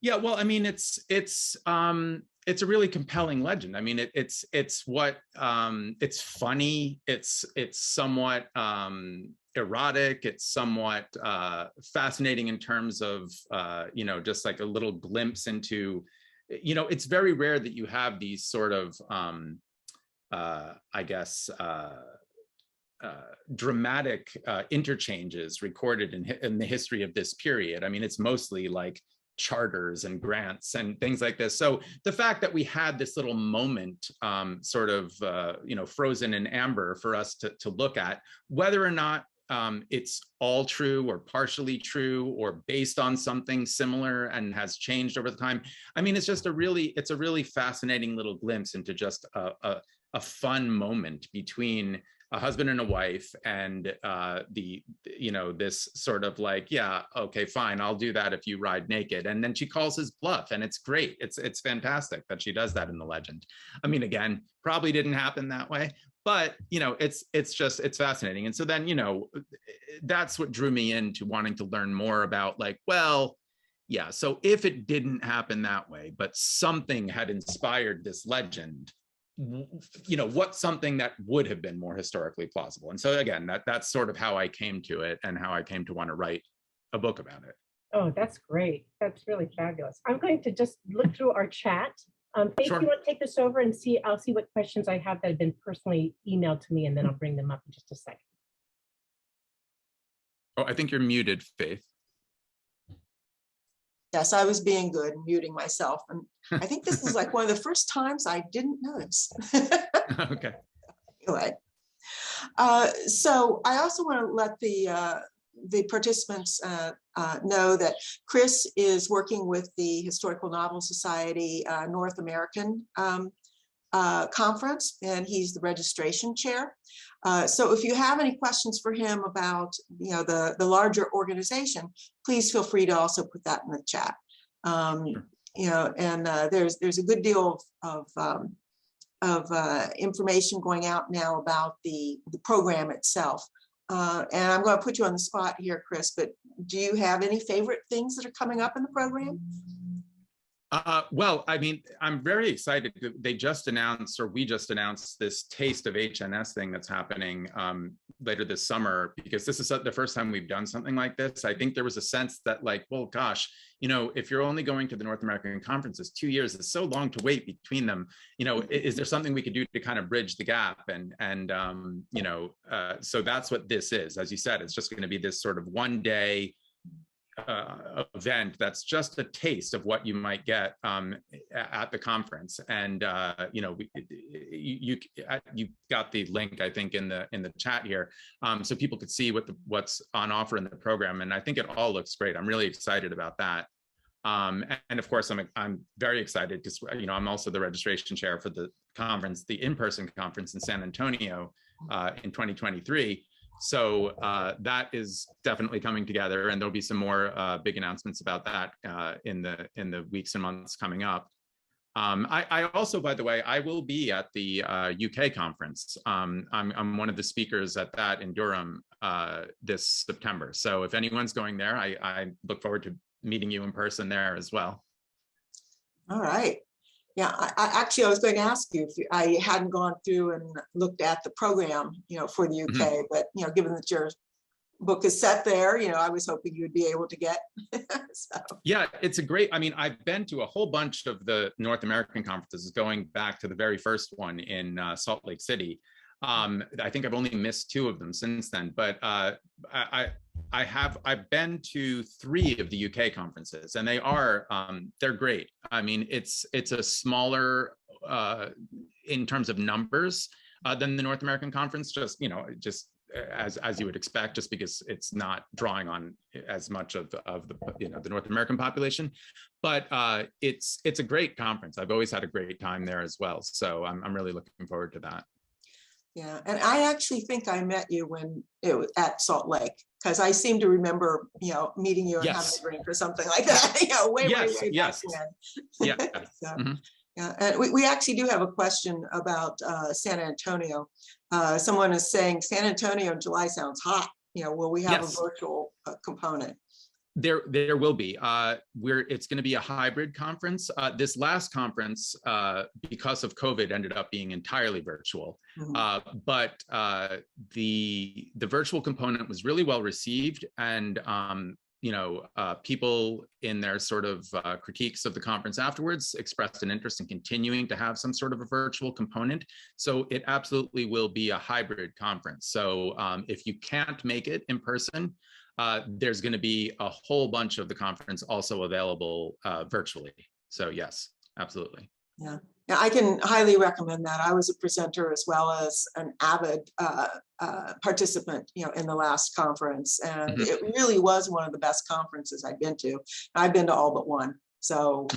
Yeah, well, I mean, it's a really compelling legend. I mean, it's what it's funny. It's somewhat erotic. It's somewhat fascinating in terms of just like a little glimpse into. It's very rare that you have these sort of I guess. Dramatic interchanges recorded in the history of this period. I mean, it's mostly like charters and grants and things like this. So the fact that we had this little moment sort of frozen in amber for us to look at, whether or not it's all true or partially true or based on something similar and has changed over the time. I mean, it's a really fascinating little glimpse into just a fun moment between a husband and a wife, and this sort of like, yeah, okay, fine, I'll do that if you ride naked. And then she calls his bluff, and it's great. It's fantastic that she does that in the legend. I mean, again, probably didn't happen that way, but it's fascinating. And so then, that's what drew me into wanting to learn more about, like, well, yeah, so if it didn't happen that way, but something had inspired this legend, what's something that would have been more historically plausible? And so again, that's sort of how I came to it and how I came to want to write a book about it. Oh, that's great. That's really fabulous. I'm going to just look through our chat. Faith, Sure. You want to take this over and I'll see what questions I have that have been personally emailed to me, and then I'll bring them up in just a second. Oh, I think you're muted, Faith. Yes, I was being good and muting myself. And I think this is like one of the first times I didn't notice. Okay. Anyway, so I also want to let the participants know that Chris is working with the Historical Novel Society North American conference, and he's the registration chair. So if you have any questions for him about the larger organization, please feel free to also put that in the chat. There's a good deal of information going out now about the program itself. And I'm going to put you on the spot here, Chris, but do you have any favorite things that are coming up in the program? Well, I mean, I'm very excited. We just announced this Taste of HNS thing that's happening later this summer, because this is the first time we've done something like this. I think there was a sense that, like, well, gosh, if you're only going to the North American conferences, 2 years is so long to wait between them. Is there something we could do to kind of bridge the gap? So that's what this is. As you said, it's just going to be this sort of one day event that's just a taste of what you might get at the conference. And you got the link, I think, in the chat here, so people could see what's on offer in the program. And I think it all looks great. I'm really excited about that. And of course, I'm very excited because I'm also the registration chair for the conference, the in-person conference in San Antonio in 2023. So that is definitely coming together, and there'll be some more big announcements about that in the weeks and months coming up. I also, by the way, I will be at the UK conference. I'm one of the speakers at that in Durham this September. So if anyone's going there, I look forward to meeting you in person there as well. All right. Yeah, actually, I was going to ask you if I hadn't gone through and looked at the program, for the UK, but, given that your book is set there, I was hoping you would be able to get. So. Yeah, it's a great, I've been to a whole bunch of the North American conferences going back to the very first one in Salt Lake City. I think I've only missed 2 of them since then, but I've been to 3 of the UK conferences, and they're great. It's a smaller in terms of numbers than the North American conference, just as you would expect, just because it's not drawing on as much of the North American population, but it's a great conference. I've always had a great time there as well, so I'm really looking forward to that. Yeah, and I actually think I met you when it was at Salt Lake, because I seem to remember, meeting you and having a drink or something like that. Way back when. Yeah. So, yeah, and we actually do have a question about San Antonio. Someone is saying San Antonio in July sounds hot. Will we have a virtual component? There will be. It's going to be a hybrid conference. This last conference, because of COVID, ended up being entirely virtual. But the virtual component was really well received, and people in their sort of critiques of the conference afterwards expressed an interest in continuing to have some sort of a virtual component. So it absolutely will be a hybrid conference. So if you can't make it in person, there's going to be a whole bunch of the conference also available virtually. So yes, absolutely. Yeah, I can highly recommend that. I was a presenter as well as an avid participant, in the last conference, and it really was one of the best conferences I've been to. I've been to all but one, so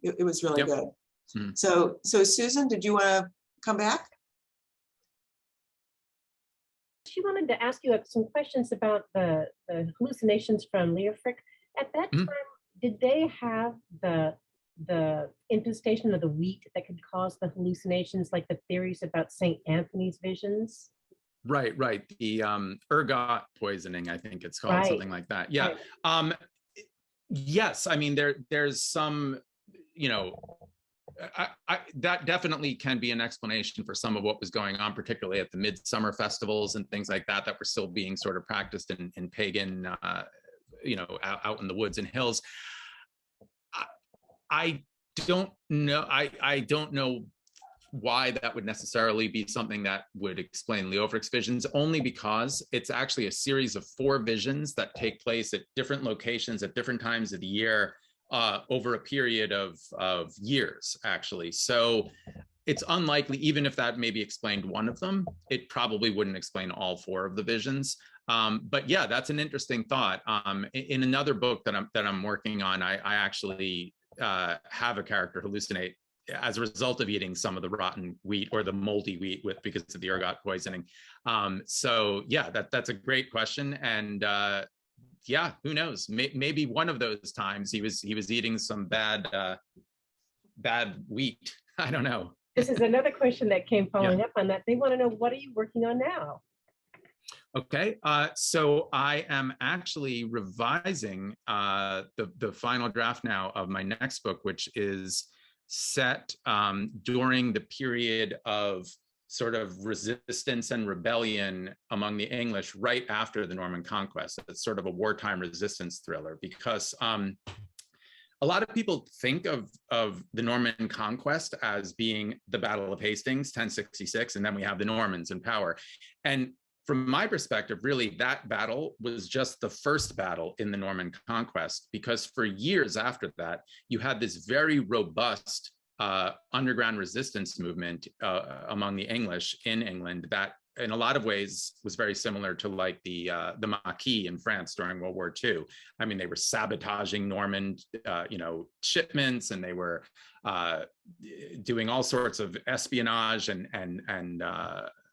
it was really good. So Susan, did you want to come back? She wanted to ask you some questions about the hallucinations from Leofric. At that time, did they have the infestation of the wheat that could cause the hallucinations, like the theories about St. Anthony's visions? Right. The ergot poisoning, I think it's called, something like that. Yeah. Right. Yes. There's some, that definitely can be an explanation for some of what was going on, particularly at the midsummer festivals and things like that were still being sort of practiced in pagan, out in the woods and hills. I don't know. I don't know why that would necessarily be something that would explain Leofric's visions, only because it's actually a series of 4 visions that take place at different locations at different times of the year, over a period of years, actually. So it's unlikely, even if that maybe explained one of them, it probably wouldn't explain all 4 of the visions. But yeah, that's an interesting thought. In another book that I'm working on, I actually have a character hallucinate as a result of eating some of the rotten wheat or the moldy wheat because of the ergot poisoning. So yeah, that's a great question. And yeah, who knows? Maybe one of those times he was eating some bad wheat. I don't know. This is another question that came following up on that. They want to know, what are you working on now? Okay, so I am actually revising the final draft now of my next book, which is set during the period of sort of resistance and rebellion among the English right after the Norman conquest. It's sort of a wartime resistance thriller, because a lot of people think of the Norman conquest as being the Battle of Hastings, 1066, and then we have the Normans in power. And from my perspective, really, that battle was just the first battle in the Norman conquest, because for years after that, you had this very robust underground resistance movement among the English in England that in a lot of ways was very similar to like the Maquis in France during World War II. They were sabotaging Norman shipments, and they were doing all sorts of espionage and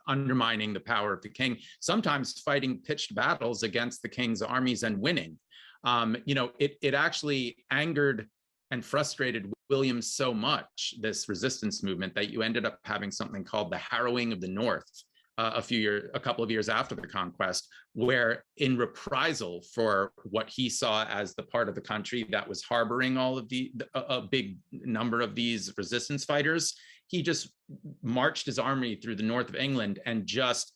undermining the power of the king, sometimes fighting pitched battles against the king's armies and winning. It actually angered and frustrated William so much, this resistance movement, that you ended up having something called the Harrowing of the North a couple of years after the conquest, where in reprisal for what he saw as the part of the country that was harboring all of a big number of these resistance fighters, he just marched his army through the north of England and just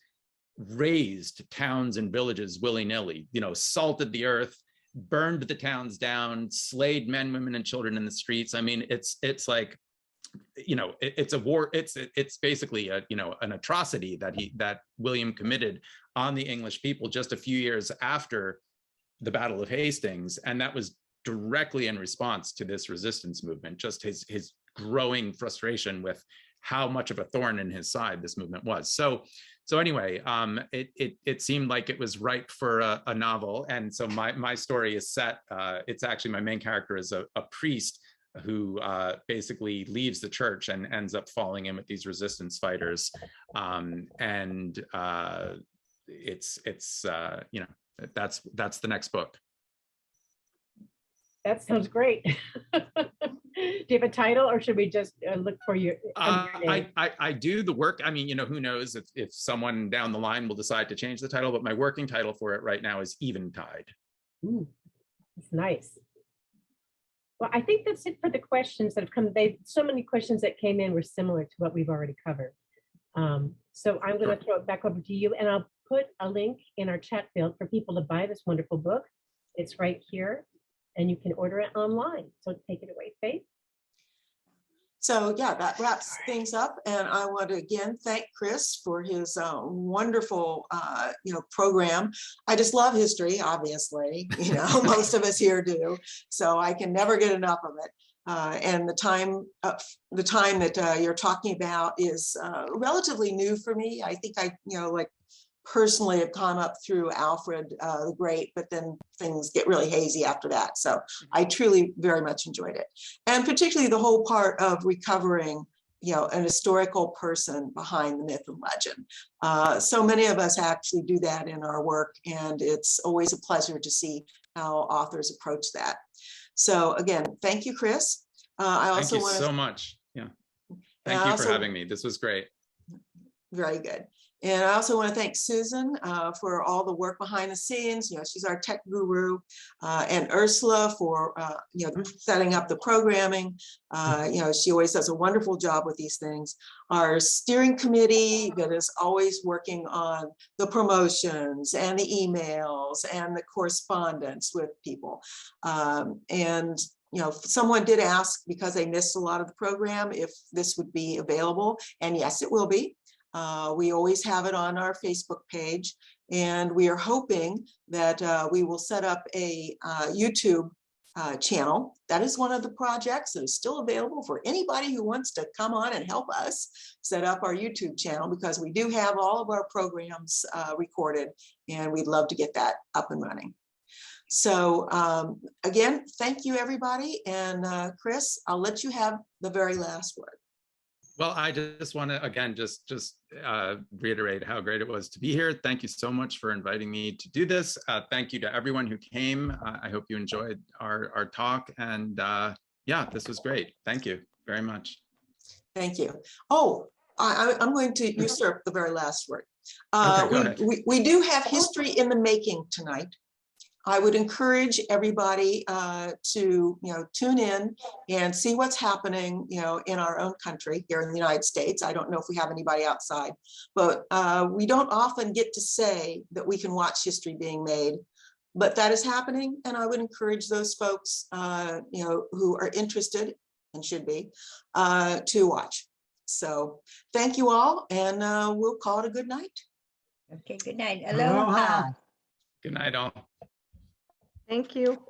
razed towns and villages willy-nilly, salted the earth, burned the towns down, slayed men, women, and children in the streets. I mean, it's like, it's a war. It's basically an atrocity that William committed on the English people just a few years after the Battle of Hastings, and that was directly in response to this resistance movement. Just his growing frustration with how much of a thorn in his side this movement was. So anyway, it seemed like it was ripe for a novel, and so my story is set. It's actually, my main character is a priest who basically leaves the church and ends up falling in with these resistance fighters, and it's that's the next book. That sounds great. Do you have a title, or should we just look for your name? I do the work. I mean, who knows if someone down the line will decide to change the title, but my working title for it right now is Eventide. Ooh, that's nice. Well, I think that's it for the questions that have come. So many questions that came in were similar to what we've already covered. So I'm going to throw it back over to you, and I'll put a link in our chat field for people to buy this wonderful book. It's right here, and you can order it online. So take it away, Faith. So yeah, that wraps things up. And I want to again thank Chris for his wonderful, program. I just love history, obviously, most of us here do. So I can never get enough of it. And the time that you're talking about is relatively new for me. I think I, personally have come up through Alfred the Great, but then things get really hazy after that. So I truly very much enjoyed it. And particularly the whole part of recovering, an historical person behind the myth and legend. So many of us actually do that in our work, and it's always a pleasure to see how authors approach that. So again, thank you, Chris. Thank you so much. Yeah. Thank you for having me. This was great. Very good. And I also want to thank Susan for all the work behind the scenes. She's our tech guru, and Ursula for setting up the programming. She always does a wonderful job with these things. Our steering committee that is always working on the promotions and the emails and the correspondence with people. Someone did ask, because they missed a lot of the program, if this would be available, and yes, it will be. We always have it on our Facebook page, and we are hoping that we will set up a YouTube channel. That is one of the projects that is still available for anybody who wants to come on and help us set up our YouTube channel, because we do have all of our programs recorded, and we'd love to get that up and running. So again, thank you, everybody. And Chris, I'll let you have the very last word. Well, I just want to, again, just reiterate how great it was to be here. Thank you so much for inviting me to do this. Thank you to everyone who came. I hope you enjoyed our talk. And yeah, this was great. Thank you very much. Thank you. Oh, I'm going to usurp the very last word. Okay, we do have history in the making tonight. I would encourage everybody to tune in and see what's happening in our own country here in the United States. I don't know if we have anybody outside, but we don't often get to say that we can watch history being made, but that is happening, and I would encourage those folks who are interested, and should be, to watch. So thank you all, and we'll call it a good night. Okay, good night. Aloha. Good night, all. Thank you.